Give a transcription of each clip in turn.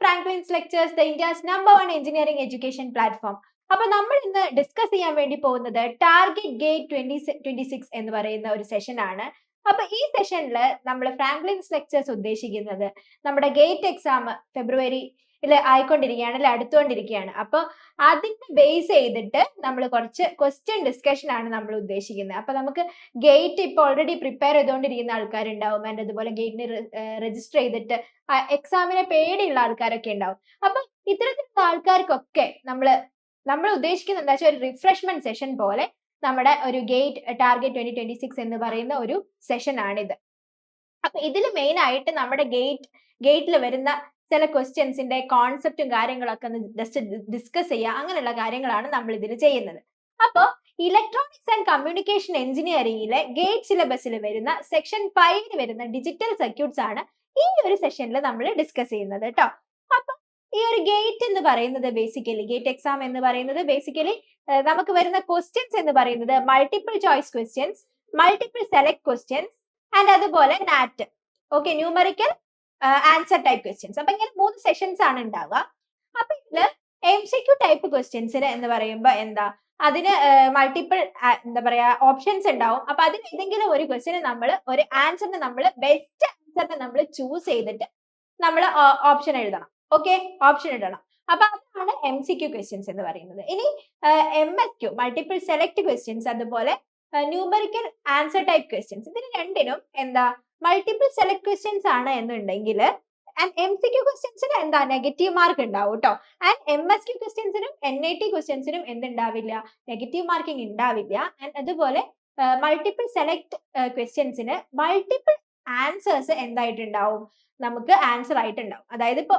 Franklin's Lectures, the India's #1 engineering education platform. അപ്പോൾ നമ്മൾ ഇന്ന് ഡിസ്കസ് ചെയ്യാൻ വേണ്ടി പോകുന്നത് ടാർഗറ്റ് ഗേറ്റ് 2026 എന്ന് പറയുന്ന ഒരു സെഷൻ ആണ്. അപ്പൊ ഈ സെഷനിൽ നമ്മൾ ഫ്രാങ്ക്ലിൻസ് ലെക്ചേഴ്സ് ഉദ്ദേശിക്കുന്നത് നമ്മുടെ ഗേറ്റ് എക്സാം ഫെബ്രുവരിയിൽ ആയിക്കൊണ്ടിരിക്കുകയാണ്, അല്ലെ അടുത്തുകൊണ്ടിരിക്കുകയാണ്. അപ്പൊ അതിനെ ബേസ് ചെയ്തിട്ട് നമ്മൾ കുറച്ച് ക്വസ്റ്റ്യൻ ഡിസ്കഷൻ ആണ് നമ്മൾ ഉദ്ദേശിക്കുന്നത്. അപ്പൊ നമുക്ക് ഗേറ്റ് ഇപ്പോൾ ഓൾറെഡി പ്രിപ്പയർ ചെയ്തുകൊണ്ടിരിക്കുന്ന ആൾക്കാരുണ്ടാവും, ആൻഡ് അതുപോലെ ഗേറ്റിന് രജിസ്റ്റർ ചെയ്തിട്ട് എക്സാമിനെ പേടിയുള്ള ആൾക്കാരൊക്കെ ഉണ്ടാവും. അപ്പൊ ഇത്തരത്തിലുള്ള ആൾക്കാർക്കൊക്കെ നമ്മൾ ഉദ്ദേശിക്കുന്നത് എന്താ വെച്ചാൽ ഒരു റിഫ്രഷ്മെന്റ് സെഷൻ പോലെ നമ്മുടെ ഒരു ടാർഗറ്റ് 2026 എന്ന് പറയുന്ന ഒരു സെഷൻ ആണിത്. അപ്പൊ ഇതിൽ മെയിൻ ആയിട്ട് നമ്മുടെ ഗേറ്റിൽ വരുന്ന ചില ക്വസ്റ്റ്യൻസിന്റെ കോൺസെപ്റ്റും കാര്യങ്ങളൊക്കെ ഒന്ന് ജസ്റ്റ് ഡിസ്കസ് ചെയ്യുക, അങ്ങനെയുള്ള കാര്യങ്ങളാണ് നമ്മൾ ഇതിൽ ചെയ്യുന്നത്. അപ്പോൾ ഇലക്ട്രോണിക്സ് ആൻഡ് കമ്മ്യൂണിക്കേഷൻ എഞ്ചിനീയറിംഗിലെ ഗേറ്റ് സിലബസിൽ വരുന്ന സെക്ഷൻ 5 വരുന്ന ഡിജിറ്റൽ സർക്യൂട്ട്സ് ആണ് ഈ ഒരു സെഷനിൽ നമ്മൾ ഡിസ്കസ് ചെയ്യുന്നത് കേട്ടോ. അപ്പൊ ഈ ഒരു ഗേറ്റ് എന്ന് പറയുന്നത് ബേസിക്കലി ഗേറ്റ് എക്സാം എന്ന് പറയുന്നത് ബേസിക്കലി നമുക്ക് വരുന്ന ക്വസ്റ്റ്യൻസ് എന്ന് പറയുന്നത് multiple choice questions, multiple select questions and അതുപോലെ NAT, okay, numerical answer type questions. അപ്പൊ ഇങ്ങനെ 3 സെഷൻസ് ആണ് ഉണ്ടാവുക. അപ്പൊ ഇതില് MCQ ടൈപ്പ് ക്വസ്റ്റ്യൻസിന് എന്ന് പറയുമ്പോൾ അതിന് മൾട്ടിപ്പിൾ ഓപ്ഷൻസ് ഉണ്ടാവും. അപ്പൊ അതിൽ ഏതെങ്കിലും ഒരു ക്വസ്റ്റ്യന് ഒരു ആൻസറിന് ബെസ്റ്റ് ആൻസറിനെ നമ്മൾ ചൂസ് ചെയ്തിട്ട് നമ്മൾ ഓപ്ഷൻ എഴുതണം. ഓക്കെ, ഓപ്ഷൻ ഇടണം. അപ്പൊ അതാണ് MCQ ക്വസ്റ്റ്യൻസ് എന്ന് പറയുന്നത്. ഇനി MSQ മൾട്ടിപ്പിൾ സെലക്ട് ക്വസ്റ്റ്യൻസ്, അതുപോലെ ന്യൂമറിക്കൽ ആൻസർ ടൈപ്പ് ക്വസ്റ്റ്യൻസ്, ഇതിന് രണ്ടിനും മൾട്ടിപ്പിൾ സെലക്ട് ക്വസ്റ്റ്യൻസ് ആണ് എന്നുണ്ടെങ്കിൽ ആൻഡ് MCQ ക്വസ്റ്റ്യൻസിന് നെഗറ്റീവ് മാർക്ക് ഉണ്ടാവും കേട്ടോ. ആൻഡ് MSQ ക്വസ്റ്റ്യൻസിനും NAT ക്വസ്റ്റ്യൻസിനും എന്തുണ്ടാവില്ല, നെഗറ്റീവ് മാർക്കിംഗ് ഉണ്ടാവില്ല. ആൻഡ് അതുപോലെ മൾട്ടിപ്പിൾ സെലക്ട് ക്വസ്റ്റ്യൻസിന് മൾട്ടിപ്പിൾ ആൻസേഴ്സ് എന്തായിട്ടുണ്ടാവും, നമുക്ക് ആൻസർ ആയിട്ടുണ്ടാവും. അതായത് ഇപ്പൊ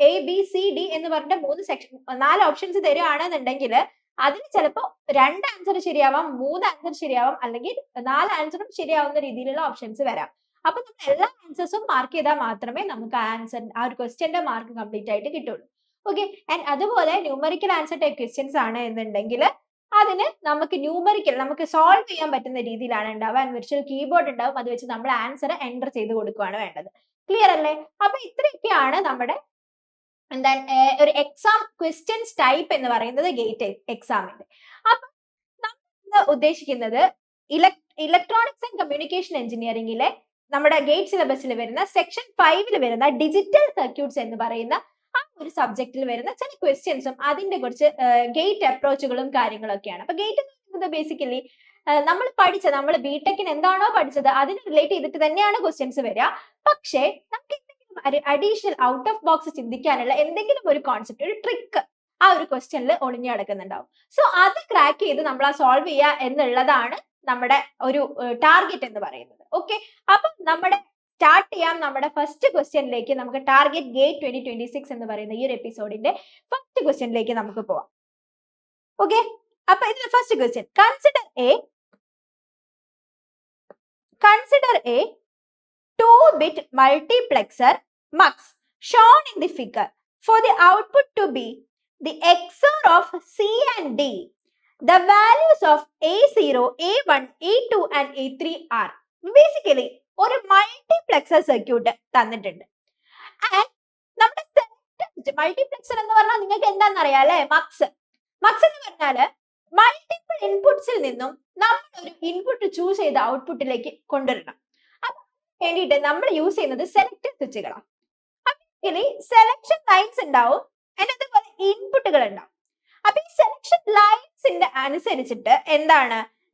ABCD എന്ന് പറഞ്ഞ 4 ഓപ്ഷൻസ് തരുവാണെന്നുണ്ടെങ്കിൽ അതിന് ചിലപ്പോൾ 2 ആൻസർ ശരിയാവാം, 3 ആൻസർ ശരിയാവാം, അല്ലെങ്കിൽ 4 ആൻസറും ശരിയാവുന്ന രീതിയിലുള്ള ഓപ്ഷൻസ് വരാം. അപ്പൊ നമ്മൾ എല്ലാ ആൻസേഴ്സും മാർക്ക് ചെയ്താൽ മാത്രമേ നമുക്ക് ആ ഒരു ക്വസ്റ്റ്യന്റെ മാർക്ക് കംപ്ലീറ്റ് ആയിട്ട് കിട്ടുള്ളൂ. ഓക്കെ, ആൻഡ് അതുപോലെ ന്യൂമറിക്കൽ ആൻസർ ടൈപ്പ് ക്വസ്റ്റ്യൻസ് ആണ് എന്നുണ്ടെങ്കിൽ അതിന് നമുക്ക് സോൾവ് ചെയ്യാൻ പറ്റുന്ന രീതിയിലാണ് ഉണ്ടാവുക. ആൻഡ് വിർച്വൽ കീബോർഡ് ഉണ്ടാവും, അത് വെച്ച് നമ്മൾ ആൻസർ എൻ്റർ ചെയ്ത് കൊടുക്കുകയാണ് വേണ്ടത്. ക്ലിയർ അല്ലേ? അപ്പൊ ഇത്രയൊക്കെയാണ് നമ്മുടെ ഒരു എക്സാം ക്വസ്റ്റ്യൻസ് ടൈപ്പ് എന്ന് പറയുന്നത് ഗേറ്റ് എക്സാമിന്റെ. അപ്പൊ നമ്മൾ ഉദ്ദേശിക്കുന്നത് ഇലക്ട്രോണിക്സ് ആൻഡ് കമ്മ്യൂണിക്കേഷൻ എഞ്ചിനീയറിംഗിലെ നമ്മുടെ ഗേറ്റ് സിലബസിൽ വരുന്ന സെക്ഷൻ 5 വരുന്ന ഡിജിറ്റൽ സർക്യൂട്ട്സ് എന്ന് പറയുന്ന ആ ഒരു സബ്ജക്റ്റിൽ വരുന്ന ചില ക്വസ്റ്റ്യൻസും അതിന്റെ കുറച്ച് ഗേറ്റ് അപ്രോച്ചുകളും കാര്യങ്ങളൊക്കെയാണ്. അപ്പൊ ഗേറ്റ് എന്ന് പറയുന്നത് ബേസിക്കലി നമ്മൾ ബിടെക്കിന് എന്താണോ പഠിച്ചത് അതിന് റിലേറ്റ് ചെയ്തിട്ട് തന്നെയാണ് ക്വസ്റ്റ്യൻസ് വരിക. പക്ഷേ നമുക്ക് അഡീഷണൽ ഔട്ട് ഓഫ് ബോക്സ് ചിന്തിക്കാനുള്ള എന്തെങ്കിലും ഒരു കോൺസെപ്റ്റ്, ഒരു ട്രിക്ക് ആ ഒരു ക്വസ്റ്റ്യനിൽ ഒളിഞ്ഞു കിടക്കുന്നുണ്ടാവും. സോ അത് ക്രാക്ക് ചെയ്ത് നമ്മൾ സോൾവ് ചെയ്യുക എന്നുള്ളതാണ് നമ്മുടെ ഒരു ടാർഗറ്റ് എന്ന് പറയുന്നത്. ഓക്കെ, അപ്പൊ സ്റ്റാർട്ട് ചെയ്യാം നമ്മുടെ ഫസ്റ്റ് ക്വസ്റ്റ്യനിലേക്ക്. നമുക്ക് ടാർഗറ്റ് ഗേറ്റ് 2026 എന്ന് പറയുന്ന ഈ ഒരു എപ്പിസോഡിന്റെ ഫസ്റ്റ് ക്വസ്റ്റ്യനിലേക്ക് നമുക്ക് പോവാം. ഓക്കെ, അപ്പൊ ഇതിന്റെ first question, consider a 2-bit multiplexer MUX shown in the figure. For the output to be the XOR of C and D, the values of A0, A1, A2 and A3 are. Basically ഒരു multiplexer circuit തന്നിട്ടുണ്ട്. And നമ്മുടെ multiplexer എന്ന് പറഞ്ഞാൽ നിങ്ങൾക്ക് എന്താണെന്നറിയാം അല്ലെ? Mugs എന്ന് പറഞ്ഞാല് മൾട്ടിപ്പിൾ ഇൻപുട്സിൽ നിന്നും നമ്മൾ ഒരു ഇൻപുട്ട് ചൂസ് ചെയ്ത് ഔട്ട്പുട്ടിലേക്ക് കൊണ്ടുവരണം. അപ്പൊ വേണ്ടിയിട്ട് നമ്മൾ യൂസ് ചെയ്യുന്നത് സെലക്ടഡ് സ്വിച്ചുകളാണ്. അപ്പൊ സെലക്ഷൻ ലൈൻസ് ഉണ്ടാവും, അതുപോലെ ഇൻപുട്ടുകൾ ഉണ്ടാവും. അപ്പൊ ഈ സെലക്ഷൻ ലൈൻസിന്റെ അനുസരിച്ചിട്ട്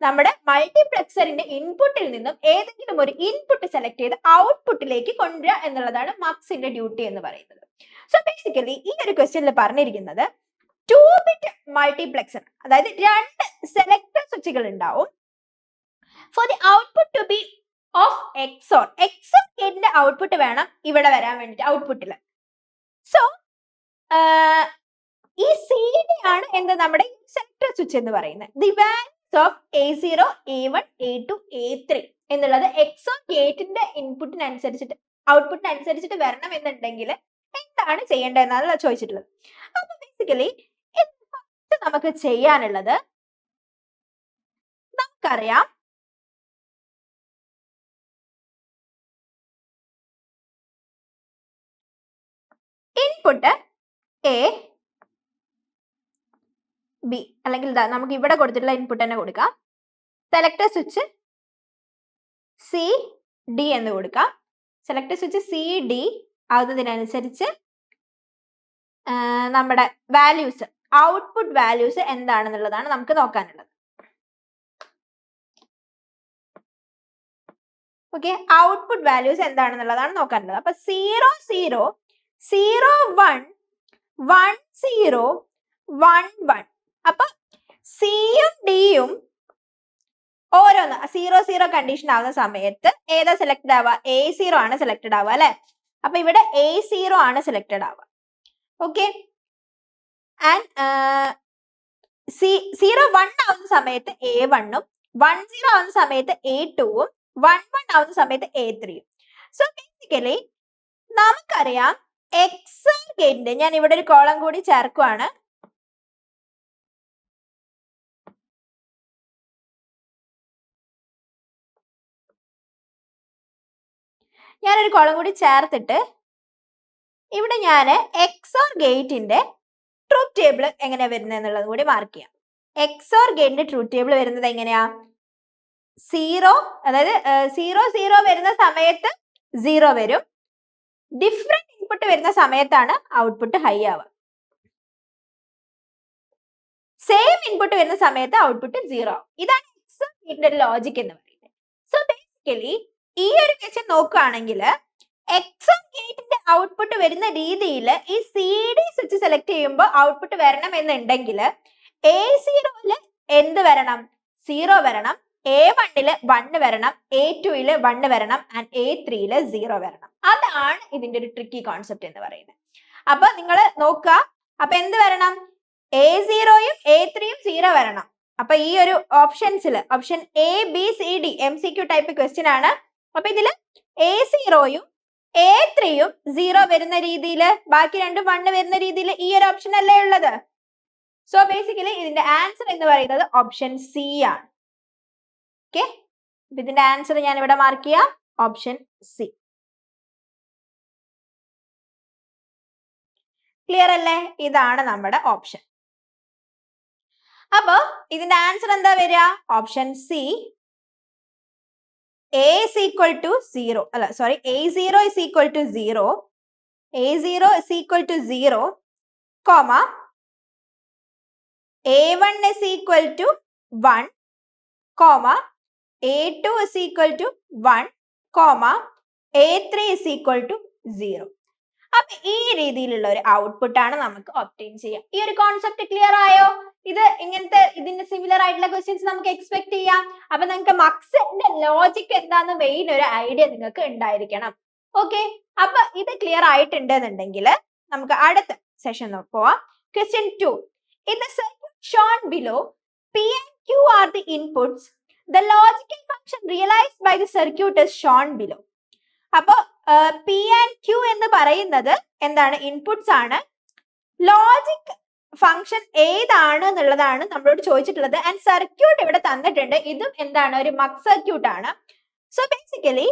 നമ്മുടെ മൾട്ടിപ്ലക്സറിന്റെ ഇൻപുട്ടിൽ നിന്നും ഏതെങ്കിലും ഒരു ഇൻപുട്ട് സെലക്ട് ചെയ്ത് ഔട്ട്പുട്ടിലേക്ക് കൊണ്ടുവരിക എന്നുള്ളതാണ് മക്സിന്റെ ഡ്യൂട്ടി എന്ന് പറയുന്നത്. സോ ബേസിക്കലി ഈ ഒരു ക്വസ്റ്റ്യനിൽ പറഞ്ഞിരിക്കുന്നത് 2-bit മൾട്ടിപ്ലക്സർ, അതായത് 2 സെലക്ടർ സ്വിച്ചുകൾ ഉണ്ടാവും. For the output to be of XOR ഗേറ്റിന്റെ ഔട്ട്പുട്ട് വേണം ഇവിടെ വരാൻ വേണ്ടിട്ട് ഔട്ട്പുട്ടിൽ. സോ ഈ CD ആണ് നമ്മുടെ സെലക്ടർ സ്വിച്ച് എന്ന് പറയുന്നത്. The values of A0, A1, A2, A3 എന്നുള്ളത് XOR ഗേറ്റിന്റെ ഔട്ട്പുട്ടിനനുസരിച്ചിട്ട് വരണം എന്നുണ്ടെങ്കിൽ എന്താണ് ചെയ്യേണ്ടതെന്നാണ് ചോദിച്ചിട്ടുള്ളത്. അപ്പൊ ബേസിക്കലി നമുക്ക് ചെയ്യാനുള്ളത്, നമുക്കറിയാം ഇൻപുട്ട് എ ബി, അല്ലെങ്കിൽ ഇതാ നമുക്ക് ഇവിടെ കൊടുത്തിട്ടുള്ള ഇൻപുട്ട് തന്നെ കൊടുക്കാം. സെലക്ടർ സ്വിച്ച് സി ഡി എന്ന് കൊടുക്കാം. സെലക്ടർ സ്വിച്ച് സി ഡി ആവുന്നതിനനുസരിച്ച് നമ്മുടെ വാല്യൂസ്, ഔട്ട്പുട്ട് വാല്യൂസ് എന്താണെന്നുള്ളതാണ് നമുക്ക് നോക്കാനുള്ളത്. ഓക്കെ, ഔട്ട്പുട്ട് വാല്യൂസ് എന്താണെന്നുള്ളതാണ് നോക്കാനുള്ളത്. അപ്പൊ 0 0 0 1 1 0 1 1. അപ്പൊ സിയും ഡിയും ഓരോന്ന് 0 0 കണ്ടീഷൻ ആവുന്ന സമയത്ത് ഏതാ സെലക്ടഡ് ആവുക? A0 ആണ് സെലക്ടഡ് ആവുക അല്ലെ. അപ്പൊ ഇവിടെ A0 ആണ് സെലക്ടഡ് ആവുക. ഓക്കെ, ആൻഡ് 0 1 ആവുന്ന സമയത്ത് A1ഉം 1 0 ആവുന്ന സമയത്ത് A2ഉം 1 1 ആവുന്ന സമയത്ത് A3ഉം. സോ ബേസിക്കലി നമുക്കറിയാം XOR ഗേറ്റിന്റെ, ഞാൻ ഇവിടെ ഒരു കോളം കൂടി ചേർക്കുവാണ്. ഞാനൊരു കോളം കൂടി ചേർത്തിട്ട് ഇവിടെ ഞാൻ XOR ഗേറ്റിന്റെ ട്രൂത്ത് ടേബിൾ എങ്ങനെയാ വരുന്നത് എന്നുള്ളത് കൂടി മാർക്ക് ചെയ്യാം. XOR ഗേറ്റിന്റെ ട്രൂത്ത് ടേബിൾ വരുന്നത് എങ്ങനെയാ? 0, അതായത് 0 0 വരുന്ന സമയത്ത് 0 വരും. ഡിഫറെന്റ് ഇൻപുട്ട് വരുന്ന സമയത്താണ് ഔട്ട്പുട്ട് ഹൈ ആവുക. സെയിം ഇൻപുട്ട് വരുന്ന സമയത്ത് ഔട്ട്പുട്ട് 0 ആവും. ഇതാണ് XOR ഗേറ്റിന്റെ ലോജിക് എന്ന് പറയുന്നത്. സോ ബേസിക്കലി ഈ ഒരു ക്വസ്റ്റ്യൻ നോക്കുകയാണെങ്കിൽ XOR ഗേറ്റിന്റെ ഔട്ട്പുട്ട് വരുന്ന രീതിയിൽ ഈ CD സ്വിച്ച് സെലക്ട് ചെയ്യുമ്പോൾ ഔട്ട്പുട്ട് വരണം എന്നുണ്ടെങ്കിൽ A0 എന്ത് വരണം? 0 വരണം. A1 1 വരണം. A2 1 വരണം. ആൻഡ് A3 0 വരണം. അതാണ് ഇതിന്റെ ഒരു ട്രിക്കി കോൺസെപ്റ്റ് എന്ന് പറയുന്നത്. അപ്പൊ നിങ്ങൾ നോക്കുക, അപ്പൊ എന്ത് വരണം? A0യും A3യും 0 വരണം. അപ്പൊ ഈ ഒരു ഓപ്ഷൻസിൽ option ABCD MCQ type question ആണ്. അപ്പൊ ഇതില് A0യും A3യും 0 വരുന്ന രീതിയിൽ, ബാക്കി രണ്ടും 1 വരുന്ന രീതിയിൽ ഈ ഒരു ഓപ്ഷൻ അല്ലേ ഉള്ളത്. സോ ബേസിക്കലി ഇതിന്റെ ആൻസർ എന്ന് പറയുന്നത് ഓപ്ഷൻ സി ആണ്. ഓക്കെ, ഇതിന്റെ ആൻസർ ഞാൻ ഇവിടെ മാർക്ക് ചെയ്യാം, ഓപ്ഷൻ സി. ക്ലിയർ അല്ലേ? ഇതാണ് നമ്മുടെ ഓപ്ഷൻ. അപ്പൊ ഇതിന്റെ ആൻസർ എന്താ വരിക? Option C. A is equal to 0, അല്ല sorry, A0 is equal to 0, A0 is equal to 0, comma A1 is equal to 1, comma A2 is equal to 1, comma A3 is equal to 0. അപ്പൊ ഈ രീതിയിലുള്ള ഒരു output ആണ് നമുക്ക് obtain ചെയ്യാം. ഈ ഒരു കോൺസെപ്റ്റ് ക്ലിയർ ആയോ? ഇത് ഇങ്ങനത്തെ ഇതിന്റെ സിമിലർ ആയിട്ടുള്ള ക്വസ്റ്റ്യൻസ് നമുക്ക് എക്സ്പെക്ട് ചെയ്യാം. അപ്പൊ നിങ്ങൾക്ക് മക്സിന്റെ ലോജിക് എന്താന്ന് മെയിൻ ഒരു ഐഡിയ നിങ്ങൾക്ക് ഉണ്ടായിരിക്കണം. ഓക്കെ, അപ്പൊ ഇത് ക്ലിയർ ആയിട്ടുണ്ടെന്നുണ്ടെങ്കിൽ നമുക്ക് അടുത്ത സെഷൻ പോവാം. Question 2. In the circuit shown below, P and Q are the inputs. The logical function realized by the circuit is shown below. അപ്പൊ P and Q എന്ന് പറയുന്നത് എന്താണ്? ഇൻപുട്സ് ആണ്. ലോജിക് ഫംഗ്ഷൻ ഏതാണ് എന്നുള്ളതാണ് നമ്മളോട് ചോദിച്ചിട്ടുള്ളത്. ആൻഡ് സർക്യൂട്ട് ഇവിടെ തന്നിട്ടുണ്ട്. ഇതും എന്താണ്? ഒരു മക് സർക്യൂട്ട് ആണ്. സോ ബേസിക്കലി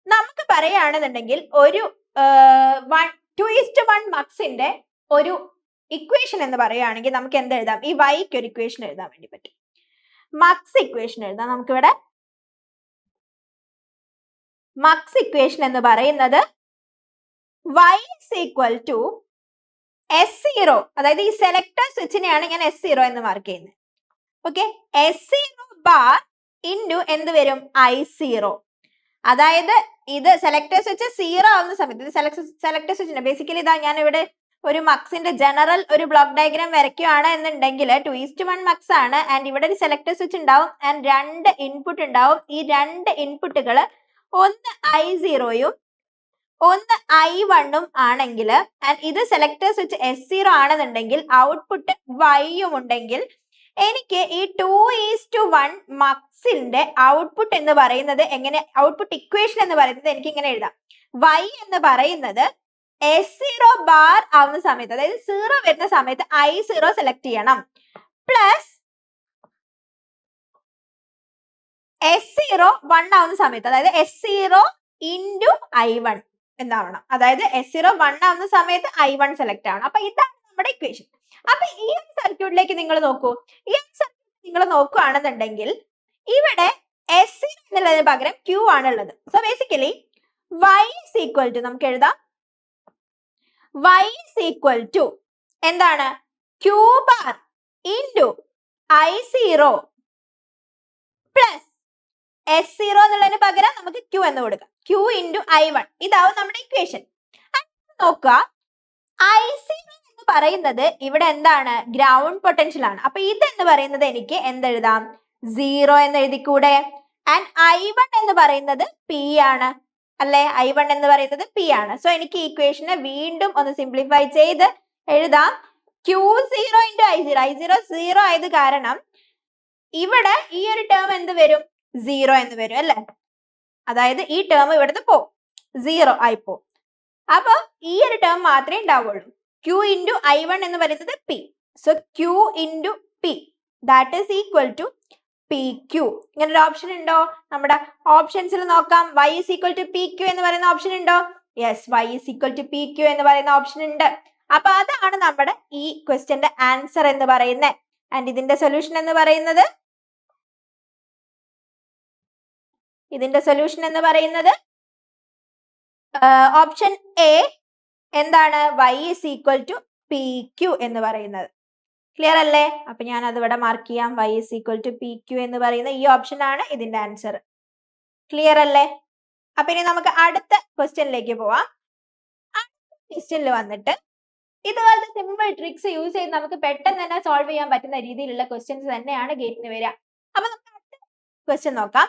നമുക്ക് പറയുകയാണെന്നുണ്ടെങ്കിൽ ഒരു 2:1 മക്സിന്റെ ഒരു ഇക്വേഷൻ എന്ന് പറയുകയാണെങ്കിൽ നമുക്ക് എന്ത് എഴുതാം? ഈ വൈക്ക് ഒരു ഇക്വേഷൻ എഴുതാൻ വേണ്ടി പറ്റും. മക്സ് ഇക്വേഷൻ എഴുതാം. നമുക്കിവിടെ മക്സ് ഇക്വേഷൻ എന്ന് പറയുന്നത് y is equal to S0, അതായത് ഈ സെലക്ടർ സ്വിച്ചിനെയാണ് ഞാൻ S0 എന്ന് മാർക്ക് ചെയ്യുന്നത്. ഓക്കെ, S0 ബാർ ഇൻറ്റു എന്ത് വരും? I0. അതായത് ഇത് സെലക്ടർ സ്വിച്ച് 0 ആവുന്ന സമയത്ത്, ഇത് സെലക്ടർ സ്വിച്ചിന്റെ ബേസിക്കലി ഇതാ ഞാൻ ഇവിടെ ഒരു മക്സിന്റെ ജനറൽ ഒരു ബ്ലോക്ക് ഡയഗ്രാം വരയ്ക്കുകയാണ് എന്നുണ്ടെങ്കിൽ 2:1 മക്സ് ആണ്. ആൻഡ് ഇവിടെ ഒരു സെലക്ടർ സ്വിച്ച് ഉണ്ടാവും ആൻഡ് 2 ഇൻപുട്ട് ഉണ്ടാവും. ഈ 2 ഇൻപുട്ടുകൾ ഒന്ന് I0യും ഒന്ന് I1ഉം ആണെങ്കിൽ, ആൻഡ് ഇത് സെലക്ടർ സ്വിച്ച് S0 ആണെന്നുണ്ടെങ്കിൽ ഔട്ട്പുട്ട് Yയും ഉണ്ടെങ്കിൽ, എനിക്ക് ഈ 2:1 മക്സിന്റെ ഔട്ട്പുട്ട് എന്ന് പറയുന്നത് എങ്ങനെ, ഔട്ട്പുട്ട് ഇക്വേഷൻ എന്ന് പറയുന്നത് എനിക്ക് ഇങ്ങനെ എഴുതാം. Y എന്ന് പറയുന്നത് S0 ബാർ ആവുന്ന സമയത്ത്, അതായത് 0 വരുന്ന സമയത്ത് I0 സെലക്ട് ചെയ്യണം, പ്ലസ് S0 1 ആവുന്ന സമയത്ത്, അതായത് S0 ഇൻറ്റു I1 എന്താവണം. അതായത് S0 1 ആവുന്ന സമയത്ത് I1 സെലക്ട് ആവണം. അപ്പൊ ഇതാണ് നമ്മുടെ ഇക്വേഷൻ. അപ്പൊ ഈ ഒരു സർക്യൂട്ടിലേക്ക് നിങ്ങൾ നോക്കൂ. ഈ ഒരു സർക്യൂട്ട് നിങ്ങൾ നോക്കുകയാണെന്നുണ്ടെങ്കിൽ ഇവിടെ S എന്നുള്ളതിന് പകരം Q ആണുള്ളത്. So basically Y is equal to നമുക്ക് എഴുതാം Y is equal to എന്താണ് Q bar into I0 plus S0 എന്നുള്ളതിന് പകരം നമുക്ക് Q എന്ന് കൊടുക്കാം. Q into I1 ഇതാവും നമ്മുടെ ഇക്വേഷൻ. നോക്കുക I0 എന്ന് പറയുന്നത് ഇവിടെ എന്താണ് ഗ്രൗണ്ട് പൊട്ടൻഷ്യൽ ആണ്. അപ്പൊ ഇതെന്ന് പറയുന്നത് എനിക്ക് എന്തെഴുതാം 0 എന്ന് എഴുതിക്കൂടെ. ആൻഡ് I1 എന്ന് പറയുന്നത് P ആണ് അല്ലെ. I1 എന്ന് പറയുന്നത് P ആണ്. സോ എനിക്ക് ഇക്വേഷനെ വീണ്ടും ഒന്ന് സിംപ്ലിഫൈ ചെയ്ത് എഴുതാം Q0 into I0. I0 0 ആയത് കാരണം ഇവിടെ ഈ ഒരു ടേം എന്ത് വരും 0 എന്ന് വരും അല്ലെ. അതായത് ഈ ടേം ഇവിടുന്ന് പോകും 0 ആയി പോകും. അപ്പൊ ഈ ഒരു ടേം മാത്രമേ ഉണ്ടാവുള്ളൂ. Q into I1 എന്ന് പറയുന്നത് P. So Q into P that is equal to PQ. ഇങ്ങനെ ഒരു ഓപ്ഷൻ ഉണ്ടോ? നമ്മുടെ ഓപ്ഷൻസിൽ നോക്കാം. Y is equal to PQ എന്ന് പറയുന്ന ഓപ്ഷൻ ഉണ്ടോ? Yes, Y is equal to PQ എന്ന് പറയുന്ന ഓപ്ഷൻ ഉണ്ട്. അപ്പൊ അതാണ് നമ്മുടെ ഈ ക്വസ്റ്റ്യന്റെ ആൻസർ എന്ന് പറയുന്നത്. ആൻഡ് ഇതിന്റെ സൊല്യൂഷൻ എന്ന് പറയുന്നത് ഓപ്ഷൻ എ എന്താണ് Y is equal to PQ എന്ന് പറയുന്നത്. ക്ലിയർ അല്ലേ? അപ്പൊ ഞാൻ അത് ഇവിടെ മാർക്ക് ചെയ്യാം. Y is equal to PQ എന്ന് പറയുന്ന ഈ ഓപ്ഷൻ ആണ് ഇതിന്റെ ആൻസർ. ക്ലിയർ അല്ലേ? അപ്പൊ ഇനി നമുക്ക് അടുത്ത ക്വസ്റ്റ്യനിലേക്ക് പോവാം. അടുത്ത ക്വസ്റ്റ്യനിൽ വന്നിട്ട് ഇതുപോലത്തെ സിമ്പിൾ ട്രിക്സ് യൂസ് ചെയ്ത് നമുക്ക് പെട്ടെന്ന് തന്നെ സോൾവ് ചെയ്യാൻ പറ്റുന്ന രീതിയിലുള്ള ക്വസ്റ്റ്യൻസ് തന്നെയാണ് ഗേറ്റിന് വരിക. അപ്പൊ നമുക്ക് അടുത്ത ക്വസ്റ്റ്യൻ നോക്കാം.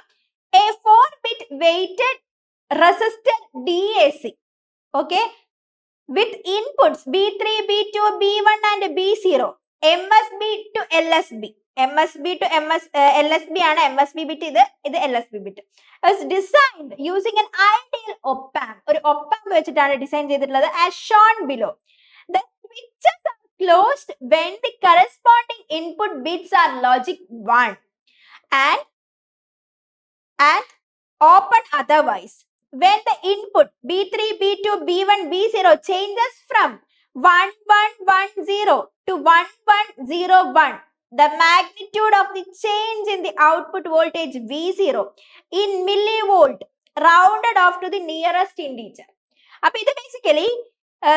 A 4-bit weighted resistor DAC, okay, with inputs B3, B2, B1 and B0, MSB to LSB. MSB to LSB ആണ് MSB bit. ഇത് LSB bit is designed using an ideal op-amp. ഒരു op-amp വെച്ചിട്ടാണ് design ചെയ്തിട്ടുള്ളത്. as shown below. The switches are closed when the corresponding input bits are logic 1 and open otherwise. When the input B3, B2, B1, B0 changes from 1110 to 1101, the magnitude of the change in the output voltage V0 in millivolt rounded off to the nearest integer. അപ്പൊ ഇത് basically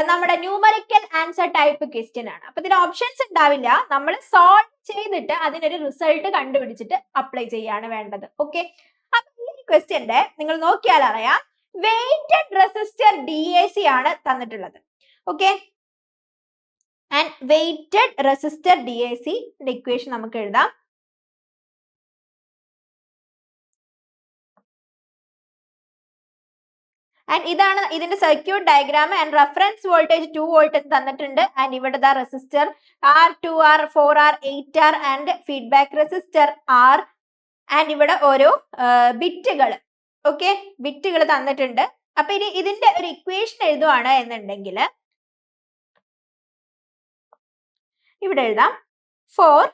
നമ്മുടെ numerical answer type question ആണ്. അപ്പൊ ഇതിന് options ഉണ്ടാവില്ല. നമ്മൾ solve ചെയ്തിട്ട് അതിനൊരു റിസൾട്ട് കണ്ടുപിടിച്ചിട്ട് അപ്ലൈ ചെയ്യാണ് വേണ്ടത്. ഓക്കെ, അപ്പൊ ഈ ക്വസ്റ്റ്യന്റെ നിങ്ങൾ നോക്കിയാൽ അറിയാം വെയ്റ്റഡ് റെസിസ്റ്റർ DAC ആണ് തന്നിട്ടുള്ളത്. Okay, and weighted resistor DAC equation നമുക്ക് എഴുതാം. ആൻഡ് ഇതാണ് ഇതിന്റെ circuit diagram. And reference voltage 2 volt തന്നിട്ടുണ്ട്. ആൻഡ് ഇവിടെ ദാ resistor R, 2R, 4R, 8R and feedback resistor R. And ഇവിടെ ഓരോ ബിറ്റുകൾ, ഓക്കെ, ബിറ്റുകൾ തന്നിട്ടുണ്ട്. അപ്പൊ ഇനി ഇതിന്റെ ഒരു ഇക്വേഷൻ എഴുതുവാണ് എന്നുണ്ടെങ്കിൽ ഇവിടെ എഴുതാം for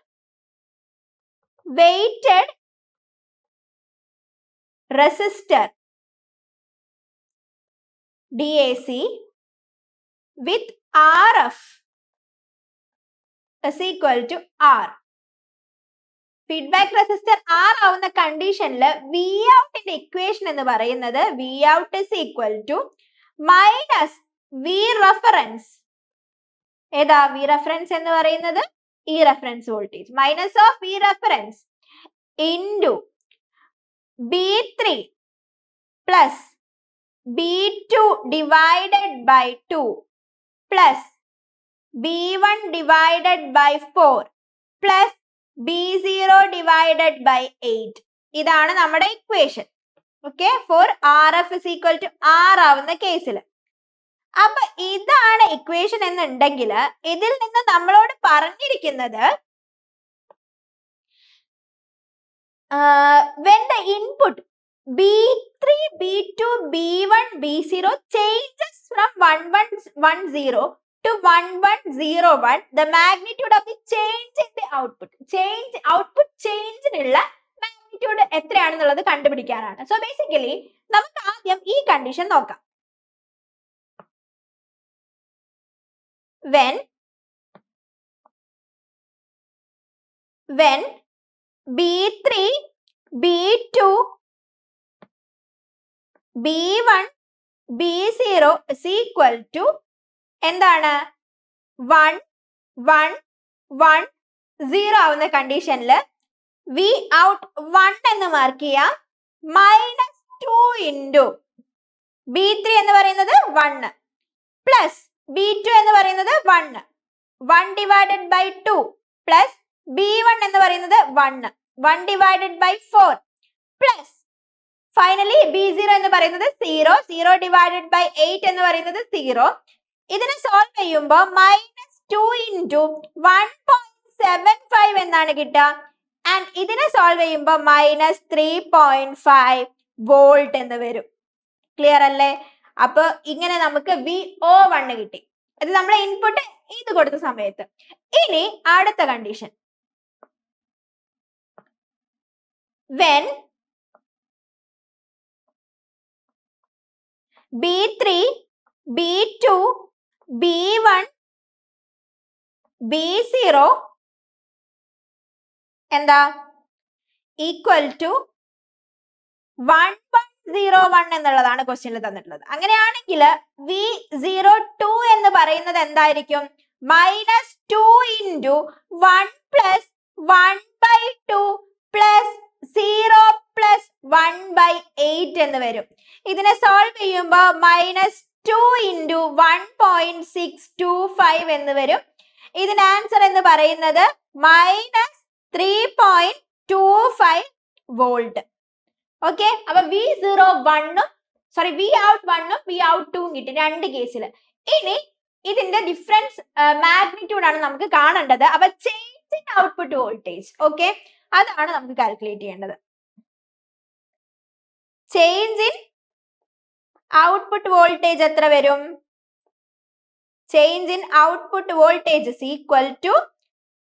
weighted resistor DAC with RF is equal to R. Feedback resistor R ആവുന്ന കണ്ടീഷനിൽ വി ഔട്ടിന്റെ ഇക്വേഷൻ എന്ന് പറയുന്നത് V out is equal to minus V reference. ഏതാ വി റെഫറൻസ് എന്ന് പറയുന്നത്? ഈ reference voltage minus of V reference into B3 plus B2 divided by 2 plus B1 divided by 4 plus B0 divided by 8. ഇതാണ് നമ്മുടെ equation. Okay, for RF is equal to R ആവുന്ന കേസിൽ. അപ്പൊ ഇതാണ് ഇക്വേഷൻ എന്നുണ്ടെങ്കിൽ ഇതിൽ നിന്ന് നമ്മളോട് പറഞ്ഞിരിക്കുന്നത് when the input B3, B2, B1, B0 changes from 1110 to 1101, the magnitude of the change in the output. Output change നുള്ള magnitude എത്രയാണെന്നുള്ളത് കണ്ടുപിടിക്കാനാണ്. സോ ബേസിക്കലി നമുക്ക് ആദ്യം ഈ കണ്ടീഷൻ നോക്കാം. When when B3, B2, B1, B0 is equal to എന്താണ് 1, 1, 1, 0 ആവുന്ന കണ്ടീഷനിൽ V out 1 എന്ന് mark ചെയ്യാം, -2 ഇൻറ്റു B3 എന്ന് പറയുന്നത് 1 പ്ലസ് B2 എന്ന് പറയുന്നത് 1, 1 ഡിവൈഡഡ് ബൈ 2 പ്ലസ് B1 എന്ന് പറയുന്നത് 1, 1 divided by 4 plus finally B0 എന്ന് പറയുന്നത് 0, 0 ഡിവൈഡഡ് ബൈ 8 എന്ന് പറയുന്നത് 0. ഇതിനെ സോൾവ് ചെയ്യുമ്പോൾ -2 ഇൻറ്റു 1.75 എന്നാണ് കിട്ടുക. ആൻഡ് ഇതിനെ സോൾവ് ചെയ്യുമ്പോൾ -3.5 വോൾട്ട് എന്ന് വരും. ക്ലിയർ അല്ലേ? അപ്പൊ ഇങ്ങനെ നമുക്ക് VO1 കിട്ടി. ഇത് നമ്മളെ ഇൻപുട്ട് ഇത് കൊടുത്ത സമയത്ത്. ഇനി അടുത്ത condition, when B3, B2, B1, B0 എന്താ ഈക്വൽ ടു 1101 എന്നുള്ളതാണ് ക്വസ്റ്റ്യനിൽ തന്നിട്ടുള്ളത്. അങ്ങനെയാണെങ്കിൽ V02 എന്ന് പറയുന്നത് എന്തായിരിക്കും? -2 ഇൻറ്റു 1 പ്ലസ് 1/2 പ്ലസ് 0 പ്ലസ് 1/8 എന്ന് വരും. ഇതിനെ സോൾവ് ചെയ്യുമ്പോൾ -2 ഇൻറ്റു 1.625 എന്ന് വരും. ഇതിന് ആൻസർ എന്ന് പറയുന്നത് -3.25 വോൾട്ട്. ഓക്കെ, അപ്പൊ V01 സോറി Vout1 Vout2 കിട്ടി രണ്ട് കേസിൽ. ഇനി ഇതിന്റെ ഡിഫറൻസ് മാഗ്നിറ്റ്യൂഡ് ആണ് നമുക്ക് കാണേണ്ടത്. അപ്പൊ change in output voltage, okay, അതാണ് നമുക്ക് കാൽക്കുലേറ്റ് ചെയ്യേണ്ടത്. ചേഞ്ച് ഇൻ ഔട്ട്പുട്ട് വോൾട്ടേജ് എത്ര വരും? Change in output voltage is equal to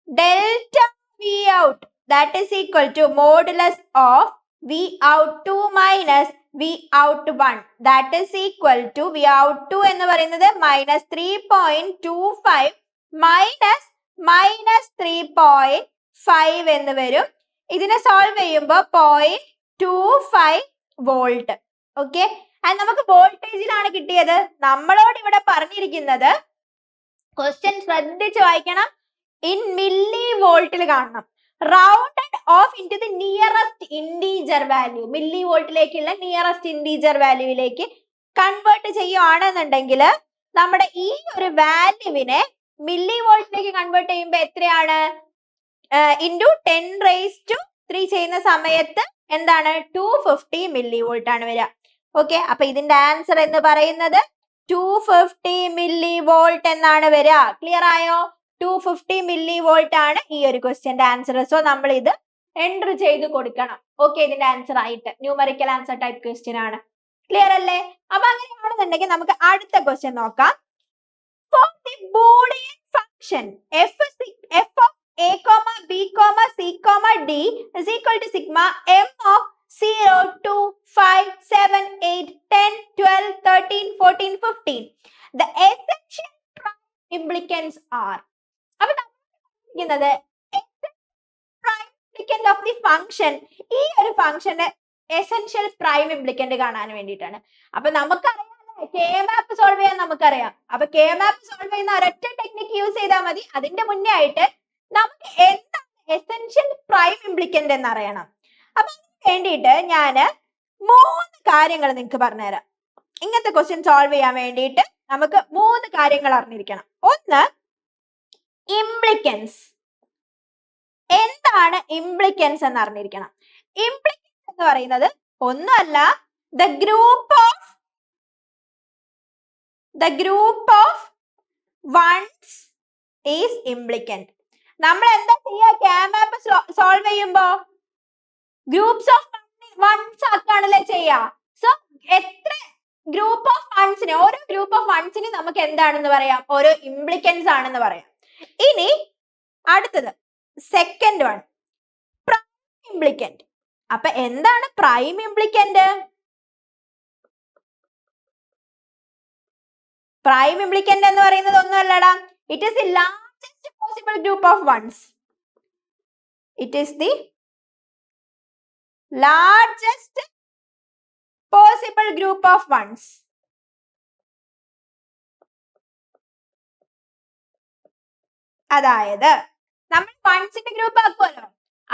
delta Vout, that is equal to modulus of Vout2 minus Vout1, that is equal to Vout2 എന്ന് പറയുന്നത് -3.25 minus -3.5 എന്ന് വരും. ഇതിനെ സോൾവ് ചെയ്യുമ്പോൾ 0.25 വോൾട്ട്. ഓക്കെ, നമുക്ക് വോൾട്ടേജിലാണ് കിട്ടിയത്. നമ്മളോട് ഇവിടെ പറഞ്ഞിരിക്കുന്നത് ക്വസ്റ്റ്യൻ ശ്രദ്ധിച്ച് വായിക്കണം, ഇൻ മില്ലി വോൾട്ടിൽ കാണണം. Rounded off into the nearest integer value, milli വോൾട്ടിലേക്കുള്ള നിയറസ്റ്റ് ഇൻറ്റീജർ വാല്യൂവിലേക്ക് കൺവേർട്ട് ചെയ്യുവാണെന്നുണ്ടെങ്കിൽ നമ്മുടെ ഈ ഒരു വാല്യൂവിനെ മില്ലി വോൾട്ടിലേക്ക് കൺവേർട്ട് ചെയ്യുമ്പോൾ എത്രയാണ്? ഇൻറ്റു 10⁻³ ചെയ്യുന്ന സമയത്ത് എന്താണ്? 250 മില്ലി വോൾട്ട് ആണ് വരിക. ഓക്കെ, അപ്പൊ ഇതിന്റെ ആൻസർ എന്ന് പറയുന്നത് 250 മില്ലി വോൾട്ട് എന്നാണ് വരിക. ക്ലിയർ ആയോ? 250 മില്ലി വോൾട്ട് ആണ് ഈ ഒരു ക്വസ്റ്റ്യന്റെ ആൻസർ. സോ നമ്മൾ ഇത് എൻറ്റർ ചെയ്ത് കൊടുക്കണം. ഓക്കെ, ഇതിന്റെ ആൻസർ ആയിട്ട് ന്യൂമറിക്കൽ ആൻസർ ടൈപ്പ് ക്വസ്റ്റ്യൻ ആണ്. ക്ലിയർ അല്ലേ? അപ്പൊ അങ്ങനെയാണെന്നുണ്ടെങ്കിൽ നമുക്ക് അടുത്ത ക്വസ്റ്റ്യൻ നോക്കാം. For the Boolean function f of a, b, c, d is equal to sigma m of 0, 2, 5, 7, 8, 10, 12, 13, 14, 15. The essential prime implicants are. അപ്പൊ നമ്മൾ prime implicant of the function, ഈ ഒരു ഫംഗ്ഷന്റെ എസെൻഷ്യൽ പ്രൈം ഇംപ്ലിക്കന്റ് കാണാൻ വേണ്ടിയിട്ടാണ്. അപ്പൊ നമുക്കറിയാം കെ മാപ്പ് സോൾവ് ചെയ്യാൻ നമുക്കറിയാം. അപ്പൊ കെ മാപ്പ് സോൾവ് ചെയ്യുന്ന ഒരൊറ്റ ടെക്നിക്ക് യൂസ് ചെയ്താൽ മതി. അതിന്റെ മുന്നേ ആയിട്ട് നമുക്ക് എന്താണ് എസെൻഷ്യൽ പ്രൈം ഇംപ്ലിക്കന്റ് എന്ന് അറിയണം. അപ്പൊ വേണ്ടിയിട്ട് ഞാൻ 3 കാര്യങ്ങൾ നിങ്ങൾക്ക് പറഞ്ഞുതരാം. ഇങ്ങനത്തെ ക്വസ്റ്റ്യൻ സോൾവ് ചെയ്യാൻ വേണ്ടിയിട്ട് നമുക്ക് 3 കാര്യങ്ങൾ അറിഞ്ഞിരിക്കണം. ഒന്ന്, ഇംപ്ലിക്കൻസ്. എന്താണ് ഇംപ്ലിക്കൻസ് എന്ന് അറിഞ്ഞിരിക്കണം. ഇംപ്ലിക്കൻസ് എന്ന് പറയുന്നത് ഒന്നുമല്ല, the group of ones is implicant. നമ്മൾ എന്താ ചെയ്യുക? കെ മാപ്പ് സോൾവ് ചെയ്യുമ്പോ ഗ്രൂപ്പ്സ് ഓഫ് വൺസ് ആക്കാണല്ലേ ചെയ്യുക. സോ എത്ര ഗ്രൂപ്പ് ഓഫ് വൺസിനെ, ഓരോ ഗ്രൂപ്പ് ഓഫ് വൺസിന് നമുക്ക് എന്താണെന്ന് പറയാം? ഓരോ ഇംപ്ലിക്കൻസ് ആണെന്ന് പറയാം. ഇനി അടുത്തത് സെക്കൻഡ് വൺ, പ്രൈം ഇംപ്ലിക്കന്റ്. അപ്പൊ എന്താണ് പ്രൈം ഇംപ്ലിക്കന്റ്? പ്രൈം ഇംപ്ലിക്കന്റ് എന്ന് പറയുന്നത് ഒന്നുമല്ലടാ, it is the largest possible group of ones. It is the largest possible group of ones. അതായത് നമ്മൾ വൺസിന്റെ ഗ്രൂപ്പ് ആക്കുമല്ലോ,